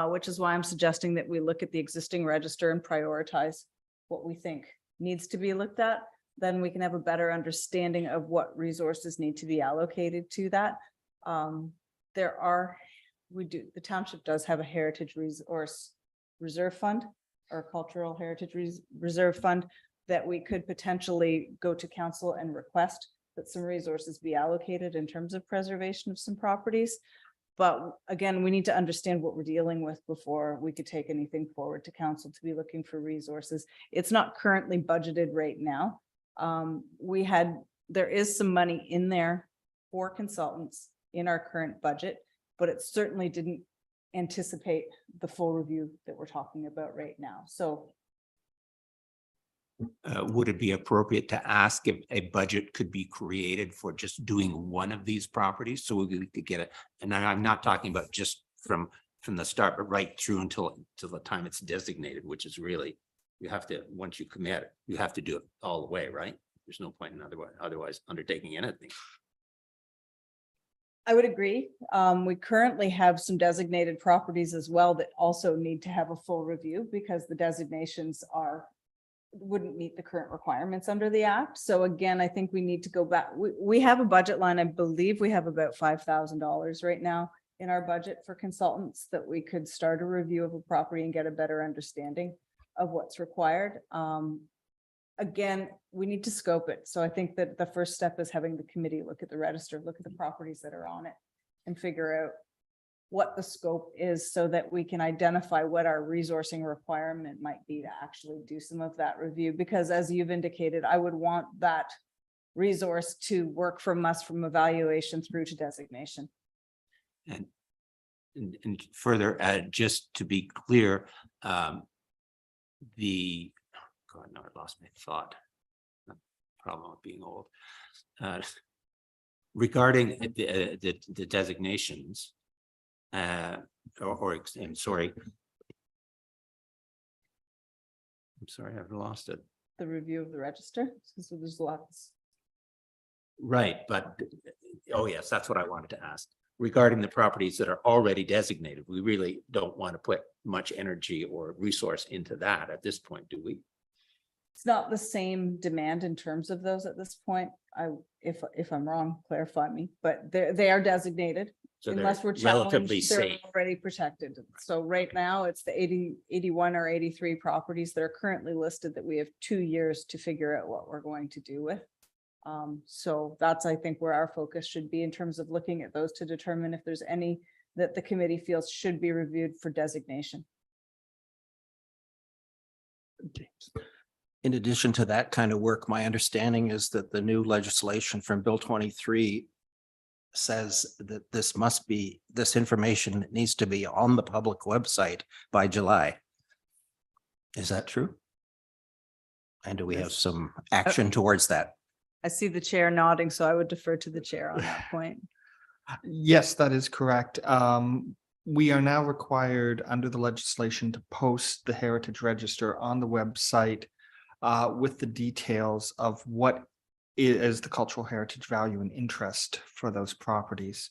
which is why I'm suggesting that we look at the existing register and prioritize what we think needs to be looked at. Then we can have a better understanding of what resources need to be allocated to that. The township does have a heritage resource reserve fund or cultural heritage reserve fund that we could potentially go to council and request that some resources be allocated in terms of preservation of some properties. But again, we need to understand what we're dealing with before we could take anything forward to council to be looking for resources. It's not currently budgeted right now. There is some money in there for consultants in our current budget, but it certainly didn't anticipate the full review that we're talking about right now. So would it be appropriate to ask if a budget could be created for just doing one of these properties so we could get it? And I'm not talking about just from the start, but right through until the time it's designated, which is really You have to, once you commit, you have to do it all the way, right? There's no point in otherwise undertaking anything. I would agree. We currently have some designated properties as well that also need to have a full review because the designations wouldn't meet the current requirements under the act. So again, I think we need to go back. We have a budget line. I believe we have about $5,000 right now in our budget for consultants that we could start a review of a property and get a better understanding of what's required. Again, we need to scope it. So I think that the first step is having the committee look at the register, look at the properties that are on it and figure out what the scope is so that we can identify what our resourcing requirement might be to actually do some of that review. Because as you've indicated, I would want that resource to work from us from evaluation through to designation. And further, just to be clear, God, no, I lost my thought. Problem with being old. Regarding the designations, I'm sorry, I've lost it. The review of the register, so there's lots. Right, but, oh yes, that's what I wanted to ask. Regarding the properties that are already designated, we really don't want to put much energy or resource into that at this point, do we? It's not the same demand in terms of those at this point. If I'm wrong, clarify me, but they are designated. So they're Unless we're relatively challenged, they're safe. already protected. So right now it's the 80, 81 or 83 properties that are currently listed that we have 2 years to figure out what we're going to do with. So that's, I think, where our focus should be in terms of looking at those to determine if there's any that the committee feels should be reviewed for designation. In addition to that kind of work, my understanding is that the new legislation from Bill 23 says that this information needs to be on the public website by July. Is that true? And do we have some action towards that? I see the chair nodding, so I would defer to the chair on that point. Yes, that is correct. We are now required under the legislation to post the Heritage Register on the website with the details of what is the cultural heritage value and interest for those properties.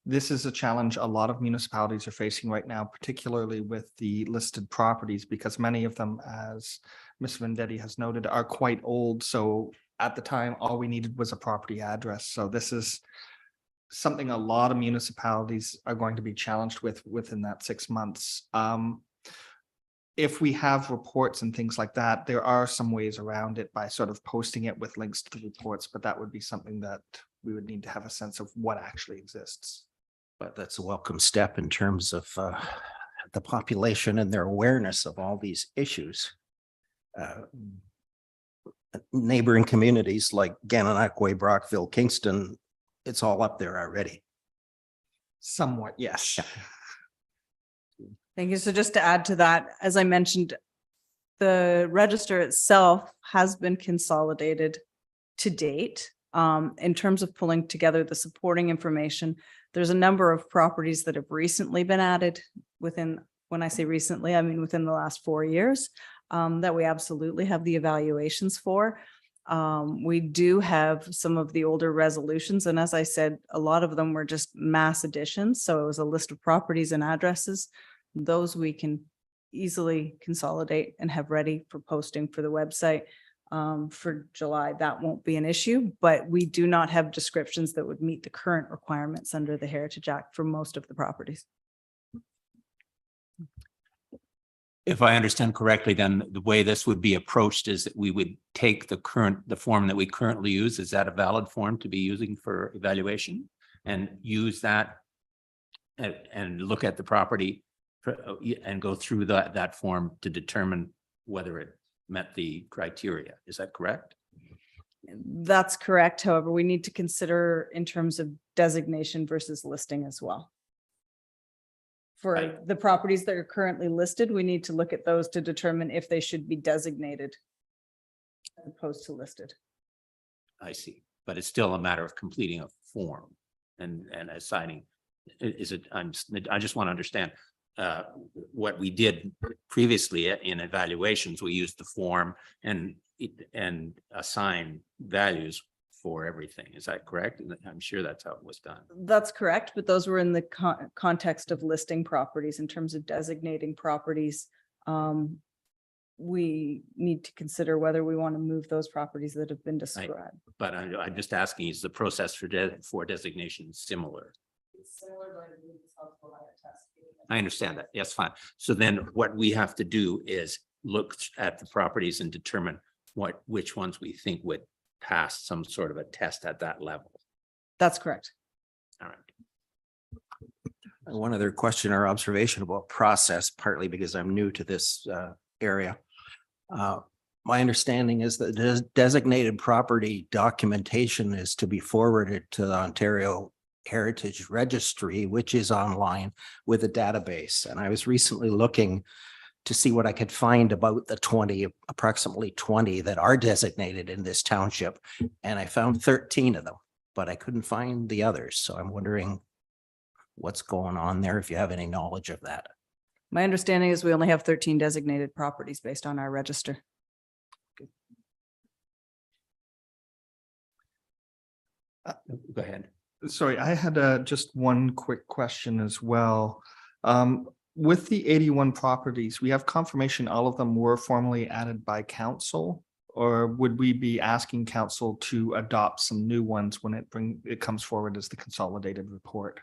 This is a challenge a lot of municipalities are facing right now, particularly with the listed properties, because many of them, as Ms. Vendetti has noted, are quite old. So at the time, all we needed was a property address. So this is something a lot of municipalities are going to be challenged with within that 6 months. If we have reports and things like that, there are some ways around it by sort of posting it with links to the reports, but that would be something that we would need to have a sense of what actually exists. But that's a welcome step in terms of the population and their awareness of all these issues. Neighboring communities like Gananoque, Brockville, Kingston, it's all up there already. Somewhat, yes. Thank you. So just to add to that, as I mentioned, the register itself has been consolidated to date. In terms of pulling together the supporting information, there's a number of properties that have recently been added within, when I say recently, I mean within the last 4 years, that we absolutely have the evaluations for. We do have some of the older resolutions, and as I said, a lot of them were just mass additions. So it was a list of properties and addresses. Those we can easily consolidate and have ready for posting for the website for July. That won't be an issue, but we do not have descriptions that would meet the current requirements under the Heritage Act for most of the properties. If I understand correctly, then the way this would be approached is that we would take the form that we currently use. Is that a valid form to be using for evaluation, and use that and look at the property and go through that form to determine whether it met the criteria? Is that correct? That's correct. However, we need to consider in terms of designation versus listing as well. For Right. the properties that are currently listed, we need to look at those to determine if they should be designated as opposed to listed. I see, but it's still a matter of completing a form and assigning. Is it? I just want to understand. what we did previously in evaluations, we used the form and assign values for everything. Is that correct? And I'm sure that's how it was done. That's correct, but those were in the context of listing properties. In terms of designating properties, we need to consider whether we want to move those properties that have been described. But I'm just asking, is the process for designation similar? I understand that. Yes, fine. So then what we have to do is look at the properties and determine which ones we think would pass some sort of a test at that level. That's correct. All right. One other question or observation about process, partly because I'm new to this area. My understanding is that designated property documentation is to be forwarded to the Ontario Heritage Registry, which is online with a database. And I was recently looking to see what I could find about the approximately 20 that are designated in this township. And I found 13 of them, but I couldn't find the others. So I'm wondering what's going on there, if you have any knowledge of that. My understanding is we only have 13 designated properties based on our register. Go ahead. Sorry, I had just one quick question as well. With the 81 properties, we have confirmation all of them were formally added by council, or would we be asking council to adopt some new ones when it comes forward as the consolidated report?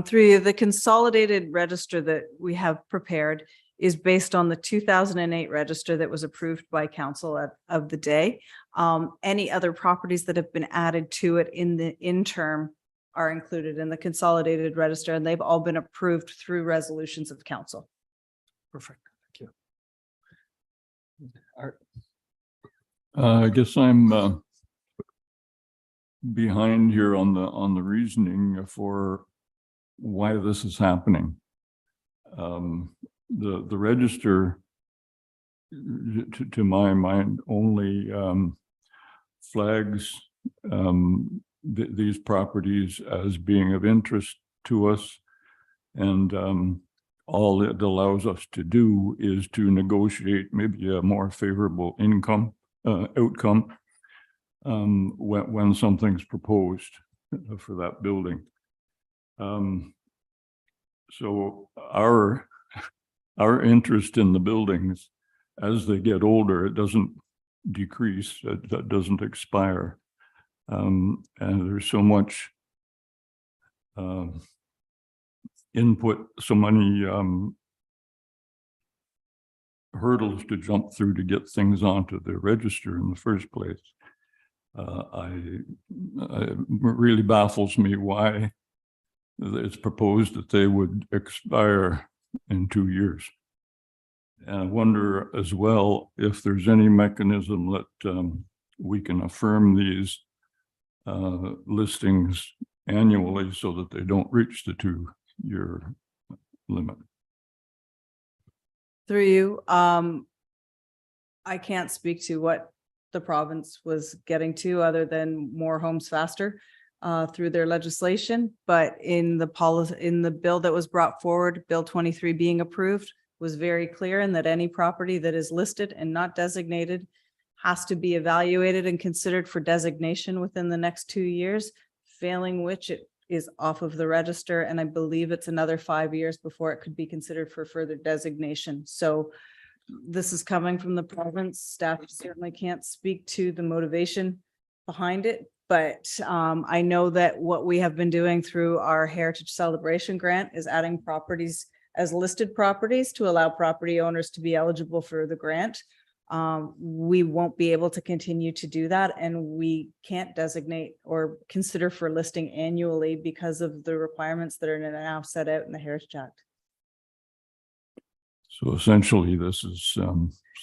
Through the consolidated register that we have prepared is based on the 2008 register that was approved by council of the day. Any other properties that have been added to it in the interim are included in the consolidated register, and they've all been approved through resolutions of council. Perfect. Thank you. I guess I'm behind here on the reasoning for why this is happening. The register, to my mind, only flags these properties as being of interest to us, and all it allows us to do is to negotiate maybe a more favorable outcome when something's proposed for that building. So our interest in the buildings, as they get older, it doesn't decrease, that doesn't expire. And there's so much input, so many hurdles to jump through to get things onto the register in the first place. It really baffles me why it's proposed that they would expire in 2 years. And I wonder as well if there's any mechanism that we can affirm these listings annually so that they don't reach the 2-year limit. Through you, I can't speak to what the province was getting to other than more homes faster through their legislation. But in the policy, in the bill that was brought forward, Bill 23 being approved, was very clear in that any property that is listed and not designated has to be evaluated and considered for designation within the next 2 years, failing which it is off of the register. And I believe it's another 5 years before it could be considered for further designation. So this is coming from the province. Staff certainly can't speak to the motivation behind it, but I know that what we have been doing through our Heritage Celebration Grant is adding properties as listed properties to allow property owners to be eligible for the grant. We won't be able to continue to do that, and we can't designate or consider for listing annually because of the requirements that are now set out in the Heritage Act. So essentially, this is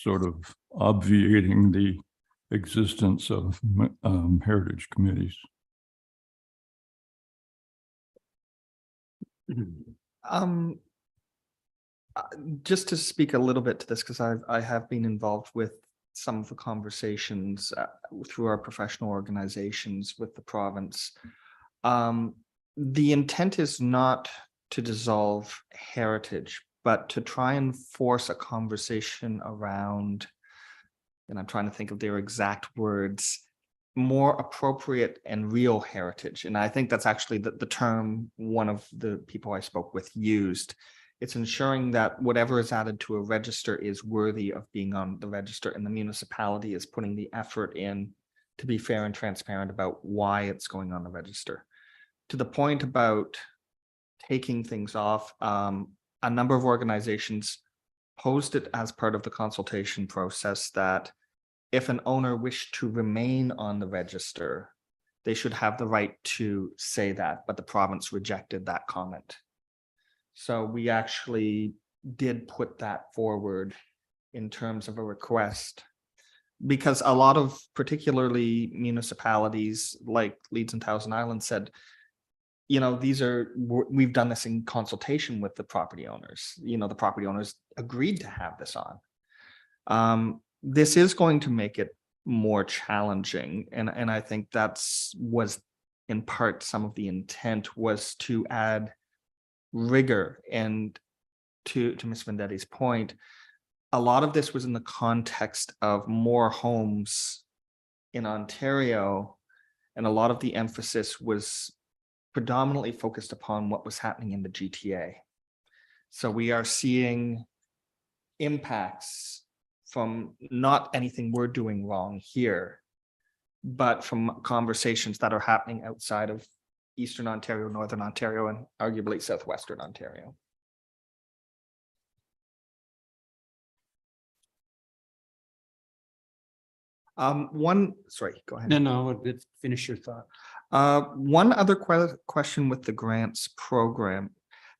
sort of obviating the existence of heritage committees. Just to speak a little bit to this, because I have been involved with some of the conversations through our professional organizations with the province. The intent is not to dissolve heritage, but to try and force a conversation around, and I'm trying to think of their exact words, more appropriate and real heritage. And I think that's actually the term one of the people I spoke with used. It's ensuring that whatever is added to a register is worthy of being on the register, and the municipality is putting the effort in to be fair and transparent about why it's going on the register. To the point about taking things off, a number of organizations posed it as part of the consultation process that if an owner wished to remain on the register, they should have the right to say that, but the province rejected that comment. So we actually did put that forward in terms of a request, because a lot of particularly municipalities like Leeds and Thousand Islands said, you know, we've done this in consultation with the property owners. You know, the property owners agreed to have this on. This is going to make it more challenging. And I think was in part some of the intent was to add rigor. And to Ms. Vendetti's point, a lot of this was in the context of more homes in Ontario. And a lot of the emphasis was predominantly focused upon what was happening in the GTA. So we are seeing impacts from not anything we're doing wrong here, but from conversations that are happening outside of Eastern Ontario, Northern Ontario, and arguably Southwestern Ontario. Sorry, go ahead. No, finish your thought. One other question with the grants program.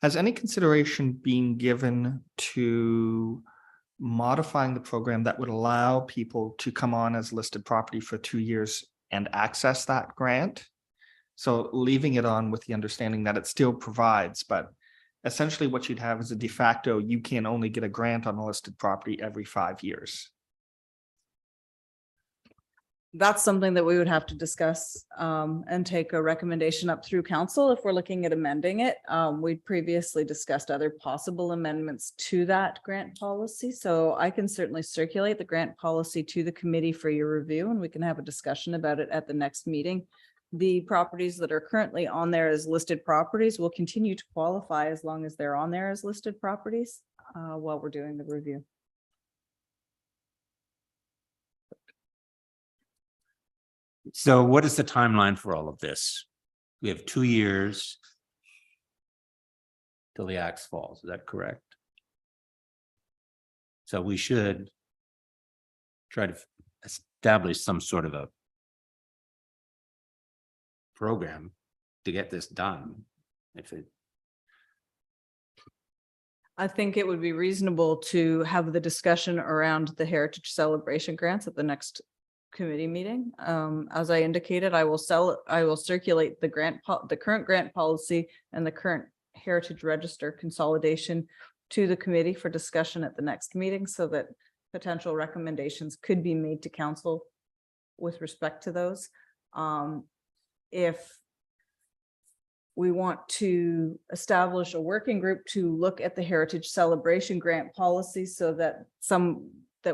Has any consideration been given to modifying the program that would allow people to come on as listed property for 2 years and access that grant? So leaving it on with the understanding that it still provides, but essentially what you'd have is a de facto, you can only get a grant on a listed property every 5 years. That's something that we would have to discuss and take a recommendation up through council if we're looking at amending it. We'd previously discussed other possible amendments to that grant policy. So I can certainly circulate the grant policy to the committee for your review, and we can have a discussion about it at the next meeting. The properties that are currently on there as listed properties will continue to qualify as long as they're on there as listed properties while we're doing the review. So what is the timeline for all of this? We have 2 years till the axe falls. Is that correct? So we should try to establish some sort of a program to get this done. I think it would be reasonable to have the discussion around the heritage celebration grants at the next committee meeting. As I indicated, I will circulate the current grant policy and the current heritage register consolidation to the committee for discussion at the next meeting, so that potential recommendations could be made to council with respect to those. If we want to establish a working group to look at the heritage celebration grant policy, so that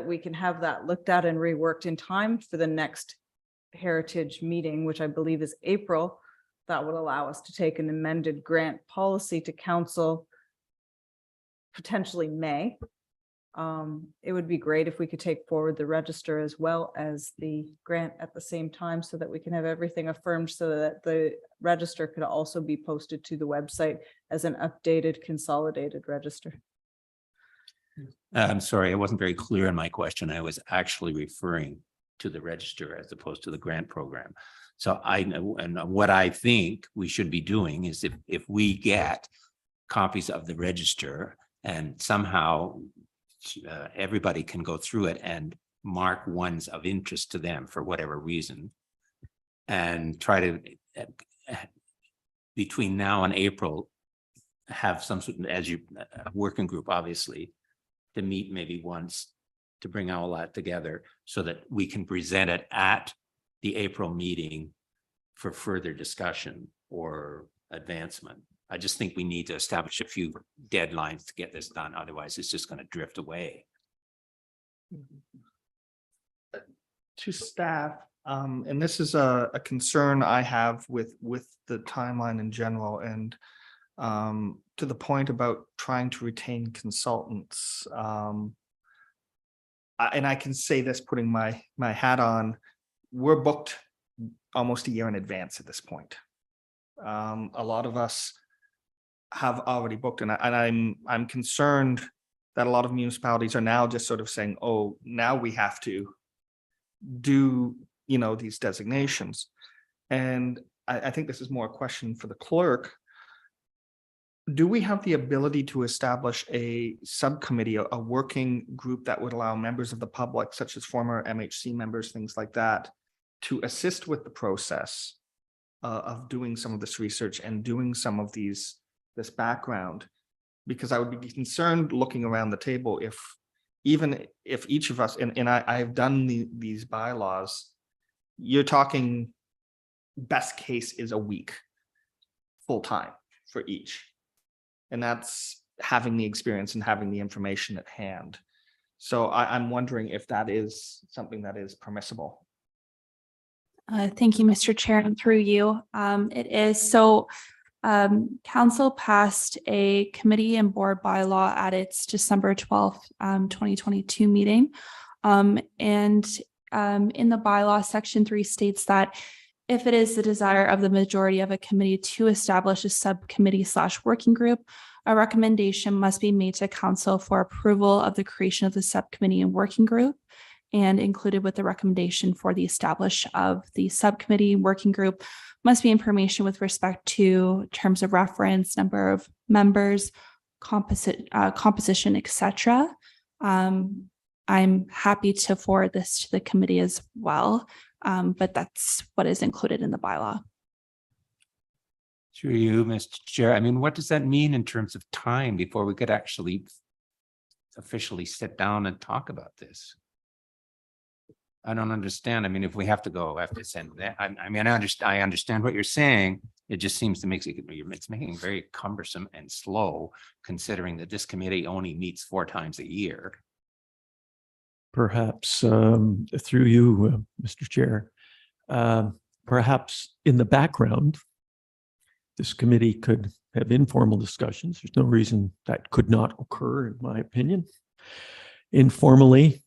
we can have that looked at and reworked in time for the next heritage meeting, which I believe is April, that would allow us to take an amended grant policy to council potentially May. It would be great if we could take forward the register as well as the grant at the same time, so that we can have everything affirmed, so that the register could also be posted to the website as an updated consolidated register. I'm sorry, I wasn't very clear in my question. I was actually referring to the register as opposed to the grant program. So I know, and what I think we should be doing is if we get copies of the register and somehow everybody can go through it and mark ones of interest to them for whatever reason, and try to, between now and April, have some sort of, as you, working group, obviously, to meet maybe once to bring all that together so that we can present it at the April meeting for further discussion or advancement. I just think we need to establish a few deadlines to get this done. Otherwise, it's just going to drift away. To staff, and this is a concern I have with the timeline in general, and to the point about trying to retain consultants. And I can say this, putting my hat on, we're booked almost a year in advance at this point. A lot of us have already booked, and I'm concerned that a lot of municipalities are now just sort of saying, oh, now we have to do, these designations. And I think this is more a question for the clerk. Do we have the ability to establish a subcommittee, a working group that would allow members of the public, such as former MHC members, things like that, to assist with the process of doing some of this research and doing some of this background? Because I would be concerned looking around the table even if each of us, and I've done these bylaws, you're talking best case is a week full time for each. And that's having the experience and having the information at hand. So I'm wondering if that is something that is permissible. Thank you, Mr. Chair, and through you. It is. So Council passed a committee and board bylaw at its December 12th, 2022 meeting. And in the bylaw, section 3 states that if it is the desire of the majority of a committee to establish a subcommittee/working group, a recommendation must be made to council for approval of the creation of the subcommittee and working group, and included with the recommendation for the establish of the subcommittee and working group must be information with respect to terms of reference, number of members, composition, etc. I'm happy to forward this to the committee as well, but that's what is included in the bylaw. Through you, Mr. Chair. I mean, what does that mean in terms of time before we could actually officially sit down and talk about this? I don't understand. I mean, if we have to go, I have to send that. I understand what you're saying. It just seems to make it's making it very cumbersome and slow, considering that this committee only meets 4 times a year. Perhaps through you, Mr. Chair, perhaps in the background, this committee could have informal discussions. There's no reason that could not occur, in my opinion. Informally,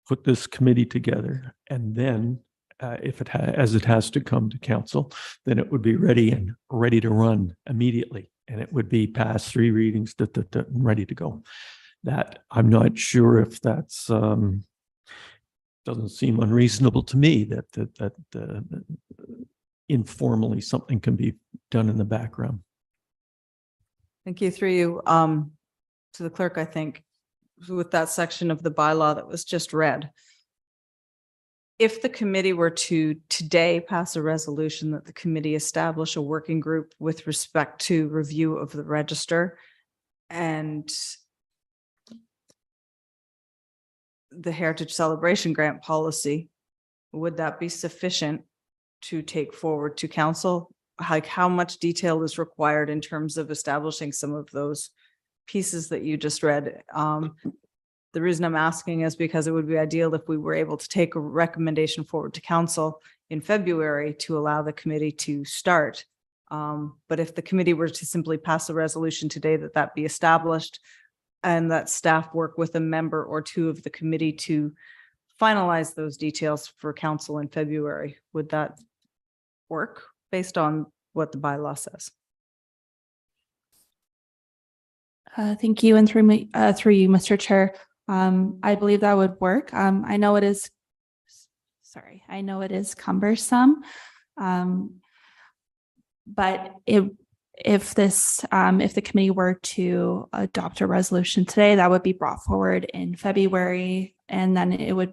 put this committee together, and then if it as it has to come to council, then it would be ready to run immediately, and it would be past 3 readings, ready to go. That I'm not sure if that's doesn't seem unreasonable to me that informally something can be done in the background. Thank you. Through you to the clerk, I think, with that section of the bylaw that was just read. If the committee were to today pass a resolution that the committee establish a working group with respect to review of the register and the Heritage Celebration Grant policy, would that be sufficient to take forward to council? Like, how much detail is required in terms of establishing some of those pieces that you just read? The reason I'm asking is because it would be ideal if we were able to take a recommendation forward to council in February to allow the committee to start. But if the committee were to simply pass a resolution today that be established and that staff work with a member or 2 of the committee to finalize those details for council in February, would that work based on what the bylaw says? Thank you, and through you, Mr. Chair. I believe that would work. I know it is cumbersome, but if the committee were to adopt a resolution today, that would be brought forward in February, and then it would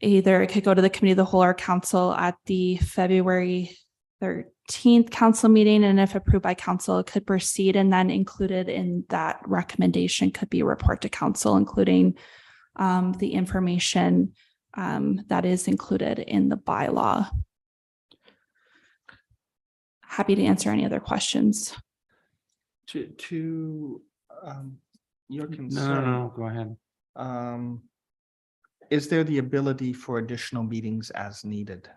either it could go to the committee of the whole or council at the February 13th council meeting, and if approved by council, it could proceed, and then included in that recommendation could be a report to council, including the information that is included in the bylaw. happy to answer any other questions. To your No, concern. no, go ahead. Is there the ability for additional meetings as needed?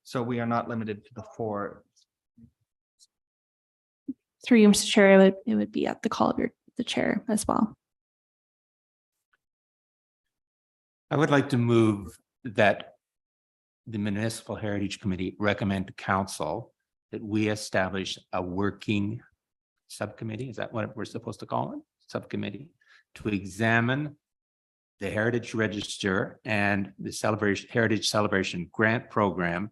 So we are not limited to the 4. Through you, Mr. Chair, it would be at the call of the chair as well. I would like to move that the Municipal Heritage Committee recommend to council that we establish a working subcommittee. Is that what we're supposed to call it? Subcommittee to examine the Heritage Register and the Heritage Celebration Grant Program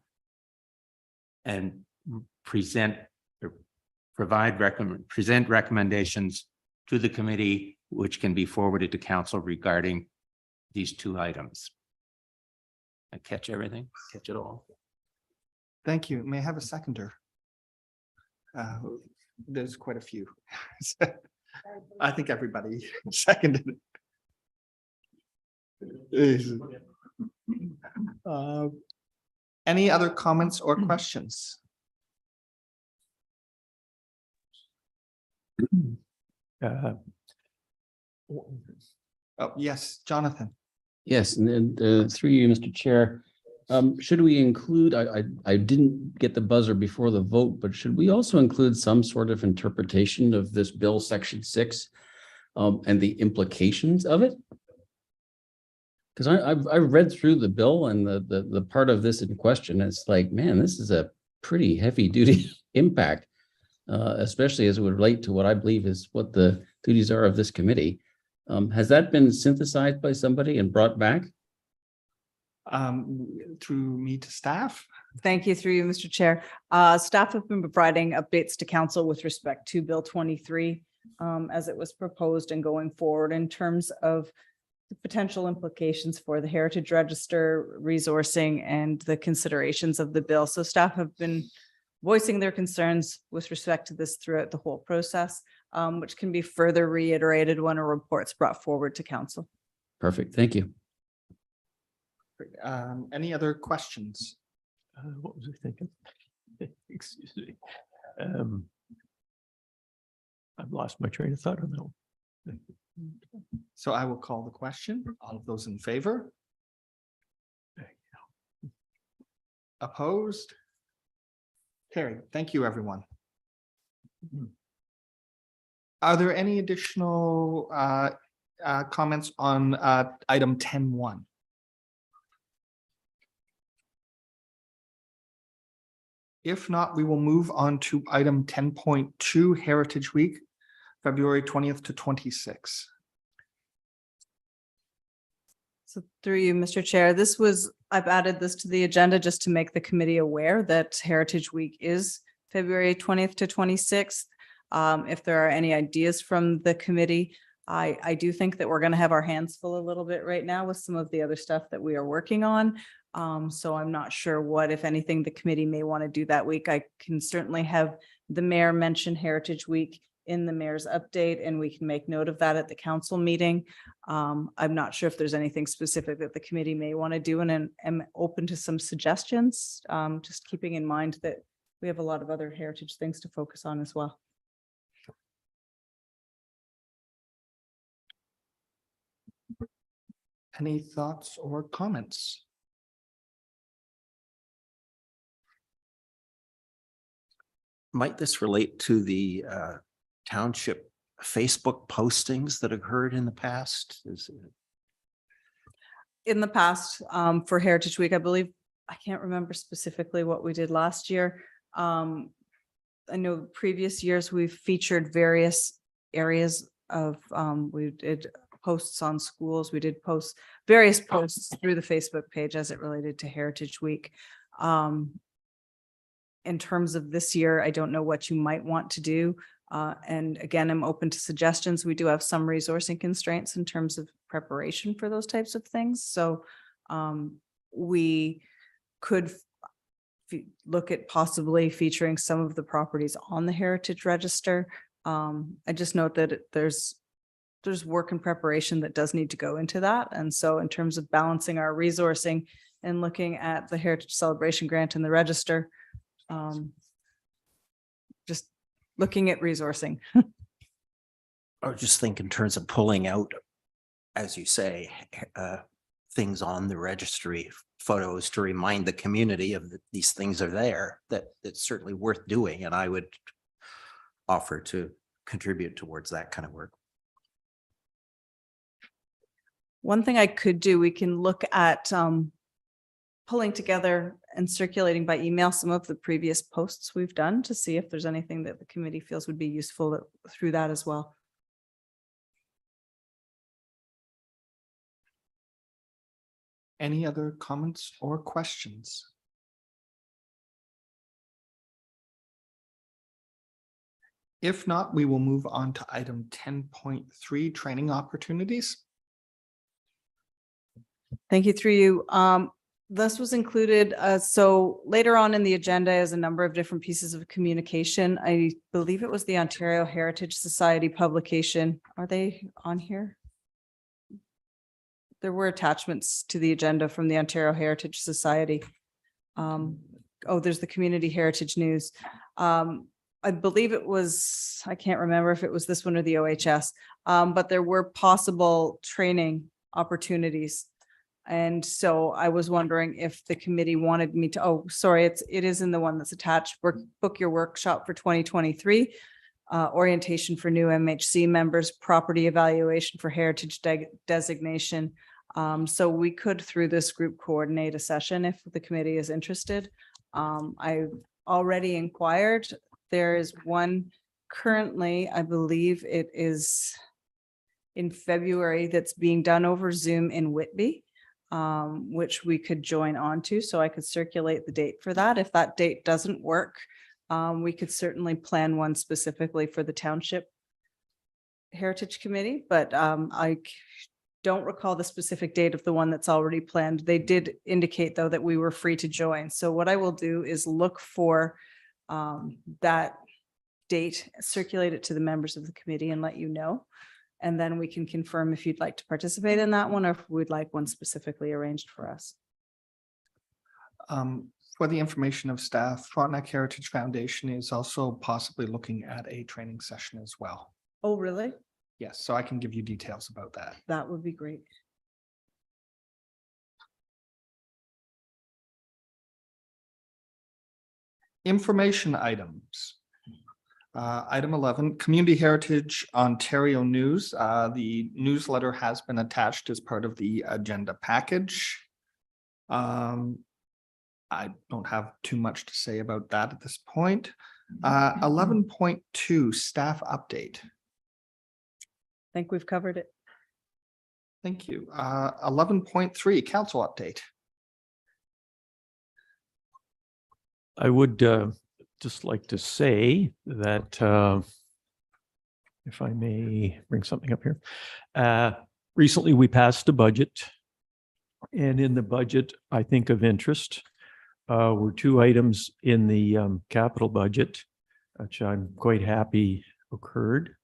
and present recommendations to the committee, which can be forwarded to council regarding these 2 items. I catch everything, catch it all. Thank you. May I have a seconder? There's quite a few. I think everybody seconded it. Any other comments or questions? Oh, yes, Jonathan. Yes, and then through you, Mr. Chair, should we include, I didn't get the buzzer before the vote, but should we also include some sort of interpretation of this bill, section 6, and the implications of it? Because I've read through the bill and the part of this in question, it's like, man, this is a pretty heavy duty impact, especially as it would relate to what I believe is what the duties are of this committee. Has that been synthesized by somebody and brought back? Through me to staff. Thank you, through you, Mr. Chair. Staff have been providing updates to council with respect to Bill 23 as it was proposed and going forward in terms of the potential implications for the Heritage Register, resourcing, and the considerations of the bill. So staff have been voicing their concerns with respect to this throughout the whole process, which can be further reiterated when a report's brought forward to council. Perfect, thank you. Any other questions? What was I thinking? Excuse me. I've lost my train of thought on that one. So I will call the question. All of those in favor? Opposed? Carried. Thank you, everyone. Are there any additional comments on item 10.1? If not, we will move on to item 10.2, Heritage Week, February 20th to 26th. So through you, Mr. Chair, I've added this to the agenda just to make the committee aware that Heritage Week is February 20th to 26th. If there are any ideas from the committee, I do think that we're going to have our hands full a little bit right now with some of the other stuff that we are working on. So I'm not sure what, if anything, the committee may want to do that week. I can certainly have the mayor mention Heritage Week in the mayor's update, and we can make note of that at the council meeting. I'm not sure if there's anything specific that the committee may want to do, and I'm open to some suggestions, just keeping in mind that we have a lot of other heritage things to focus on as well. Any thoughts or comments? Might this relate to the township Facebook postings that occurred in the past? In the past, for Heritage Week, I believe, I can't remember specifically what we did last year. I know previous years we've featured various areas of, we did posts on schools. We did post various posts through the Facebook page as it related to Heritage Week. In terms of this year, I don't know what you might want to do. And again, I'm open to suggestions. We do have some resourcing constraints in terms of preparation for those types of things. So we could look at possibly featuring some of the properties on the Heritage Register. I just note that there's work and preparation that does need to go into that. And so in terms of balancing our resourcing and looking at the Heritage Celebration Grant in the register. Just looking at resourcing. Or just think in terms of pulling out, as you say, things on the registry, photos to remind the community of these things are there, that it's certainly worth doing. And I would offer to contribute towards that kind of work. One thing I could do, we can look at pulling together and circulating by email some of the previous posts we've done to see if there's anything that the committee feels would be useful through that as well. Any other comments or questions? If not, we will move on to item 10.3, training opportunities. Thank you, through you. This was included, so later on in the agenda is a number of different pieces of communication. I believe it was the Ontario Heritage Society publication. Are they on here? There were attachments to the agenda from the Ontario Heritage Society. Oh, there's the Community Heritage News. I believe it was, I can't remember if it was this one or the OHS, but there were possible training opportunities. And so I was wondering if the committee wanted me to, oh, sorry, it is in the one that's attached. Book your workshop for 2023. Orientation for new MHC members, property evaluation for heritage designation. So we could, through this group, coordinate a session if the committee is interested. I've already inquired. There is one currently, I believe it is in February, that's being done over Zoom in Whitby, which we could join on to. So I could circulate the date for that. If that date doesn't work, we could certainly plan one specifically for the Township Heritage Committee, but I don't recall the specific date of the one that's already planned. They did indicate, though, that we were free to join. So what I will do is look for that date, circulate it to the members of the committee and let you know. And then we can confirm if you'd like to participate in that one or if we'd like one specifically arranged for us. For the information of staff, Frontenac Heritage Foundation is also possibly looking at a training session as well. Oh, really? Yes, so I can give you details about that. That would be great. Information items. Item 11, Community Heritage Ontario News. The newsletter has been attached as part of the agenda package. I don't have too much to say about that at this point. 11.2, staff update. I think we've covered it. Thank you. 11.3, council update. I would just like to say that, if I may bring something up here. Recently, we passed a budget. And in the budget, I think of interest were two items in the capital budget, which I'm quite happy occurred.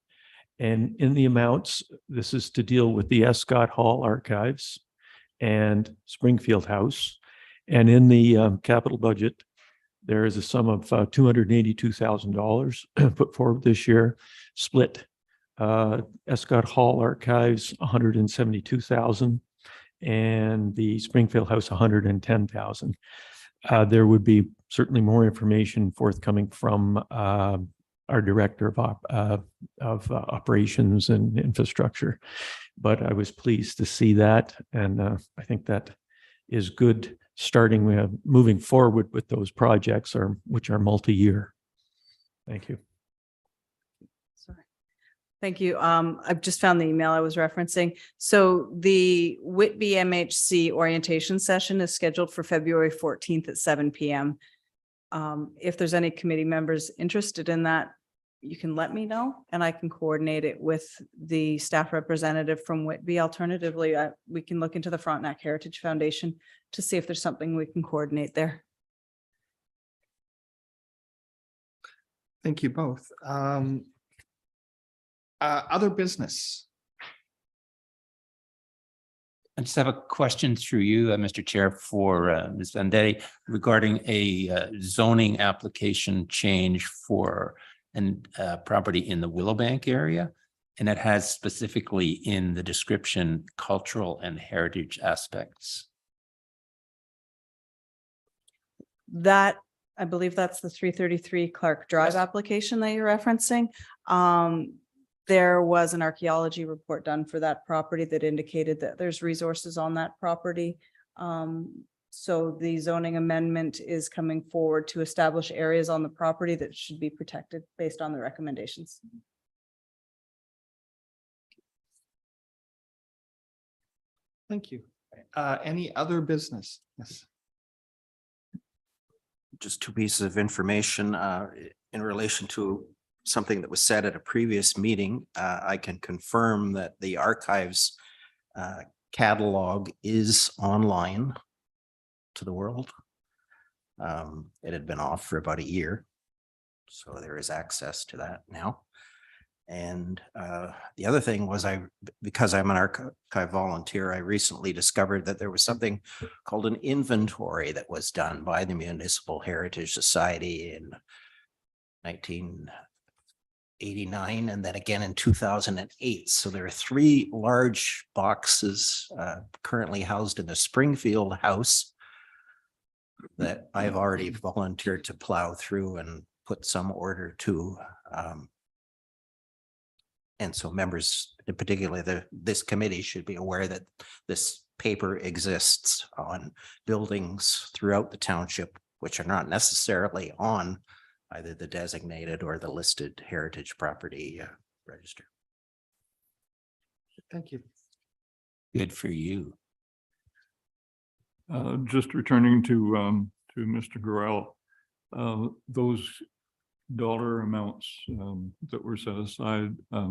And in the amounts, this is to deal with the Escott Hall Archives and Springfield House. And in the capital budget, there is a sum of $282,000 put forward this year, split. Escott Hall Archives, $172,000, and the Springfield House, $110,000. There would be certainly more information forthcoming from our director of operations and infrastructure, but I was pleased to see that, and I think that is good. Starting moving forward with those projects which are multi-year. Thank you. Sorry. Thank you. I've just found the email I was referencing. So the Whitby MHC orientation session is scheduled for February 14th at 7 p.m. If there's any committee members interested in that, you can let me know and I can coordinate it with the staff representative from Whitby. Alternatively, we can look into the Frontenac Heritage Foundation to see if there's something we can coordinate there. Thank you both. Other business. I just have a question through you, Mr. Chair, for Ms. Vendetti regarding a zoning application change for an property in the Willowbank area. And it has specifically in the description cultural and heritage aspects. That, I believe that's the 333 Clark Drive application that you're referencing. There was an archaeology report done for that property that indicated that there's resources on that property. So the zoning amendment is coming forward to establish areas on the property that should be protected based on the recommendations. Thank you. Any other business? Yes. Just two pieces of information in relation to something that was said at a previous meeting. I can confirm that the archives catalog is online to the world. It had been off for about a year, so there is access to that now. And the other thing was because I'm an archive volunteer, I recently discovered that there was something called an inventory that was done by the Municipal Heritage Society in 1989 and then again in 2008. So there are 3 large boxes currently housed in the Springfield House that I've already volunteered to plow through and put some order to. And so members, in particular, this committee should be aware that this paper exists on buildings throughout the township, which are not necessarily on either the designated or the listed heritage property register. Thank you. Good for you. Just returning to Mr. Gorell, those dollar amounts that were set aside, are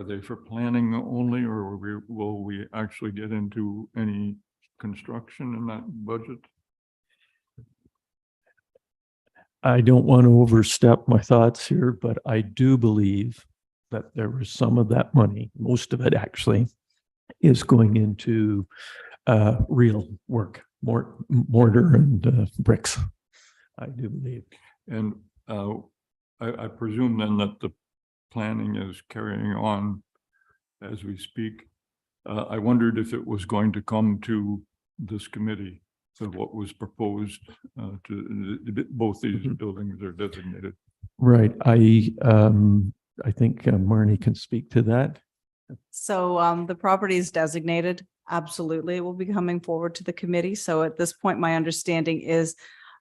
they for planning only, or will we actually get into any construction in that budget? I don't want to overstep my thoughts here, but I do believe that there was some of that money, most of it actually, is going into real work, mortar and bricks. I do believe. And I presume then that the planning is carrying on as we speak. I wondered if it was going to come to this committee. So what was proposed to both these buildings are designated. Right. I think Marnie can speak to that. So the property is designated. Absolutely. It will be coming forward to the committee. So at this point, my understanding is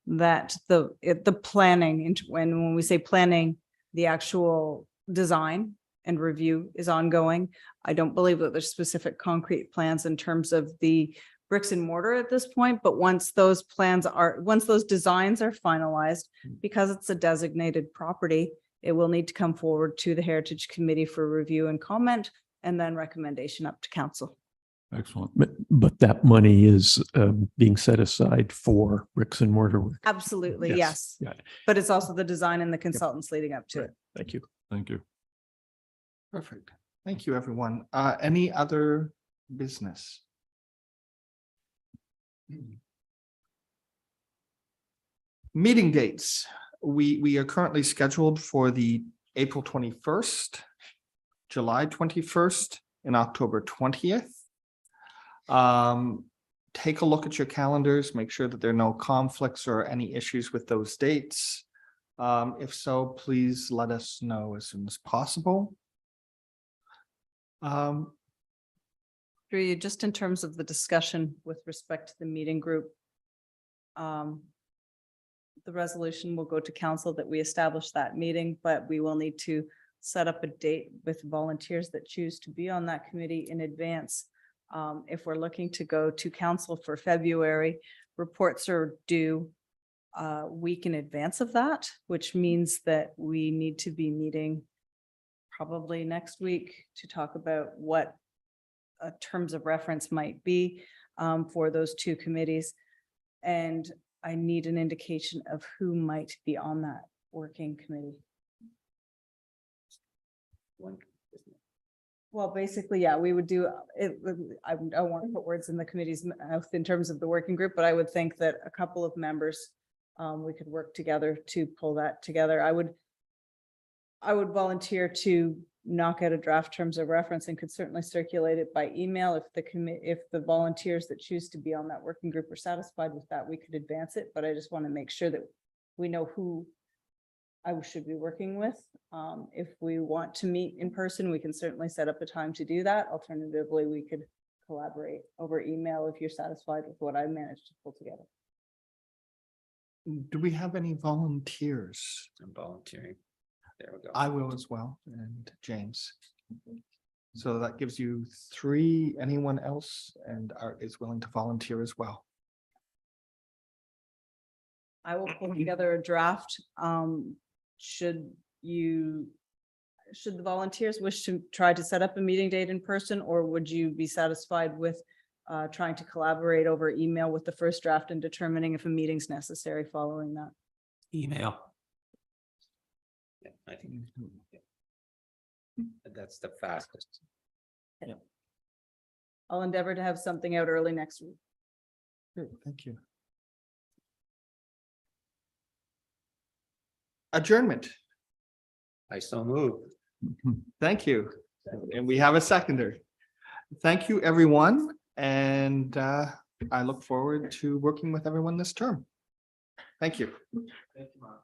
that the planning, when we say planning, the actual design and review is ongoing. I don't believe that there's specific concrete plans in terms of the bricks and mortar at this point, but once those designs are finalized, because it's a designated property, it will need to come forward to the Heritage Committee for review and comment, and then recommendation up to council. Excellent. But that money is being set aside for bricks and mortar work. Absolutely, yes. Yeah. But it's also the design and the consultants leading up to it. Thank you. Thank you. Perfect. Thank you, everyone. Any other business? Meeting dates. We are currently scheduled for the April 21st, July 21st, and October 20th. Take a look at your calendars, make sure that there are no conflicts or any issues with those dates. If so, please let us know as soon as possible. Just in terms of the discussion with respect to the meeting group, the resolution will go to council that we establish that meeting, but we will need to set up a date with volunteers that choose to be on that committee in advance. If we're looking to go to council for February, reports are due a week in advance of that, which means that we need to be meeting probably next week to talk about what terms of reference might be for those two committees. And I need an indication of who might be on that working committee. Well, basically, yeah, we would do it. I don't want to put words in the committee's mouth in terms of the working group, but I would think that a couple of members, we could work together to pull that together. I would volunteer to knock out a draft terms of reference and could certainly circulate it by email. If the volunteers that choose to be on that working group are satisfied with that, we could advance it, but I just want to make sure that we know who I should be working with. If we want to meet in person, we can certainly set up a time to do that. Alternatively, we could collaborate over email if you're satisfied with what I managed to pull together. Do we have any volunteers? I'm volunteering. There we go. I will as well, and James. So that gives you 3. Anyone else is willing to volunteer as well? I will pull together a draft. Should the volunteers wish to try to set up a meeting date in person, or would you be satisfied with trying to collaborate over email with the first draft and determining if a meeting's necessary following that? Email. Yeah, I think that's the fastest. I'll endeavor to have something out early next week. Great, thank you. Adjournment. I so move. Thank you. And we have a seconder. Thank you, everyone. And I look forward to working with everyone this term. Thank you. Thank you, Mark.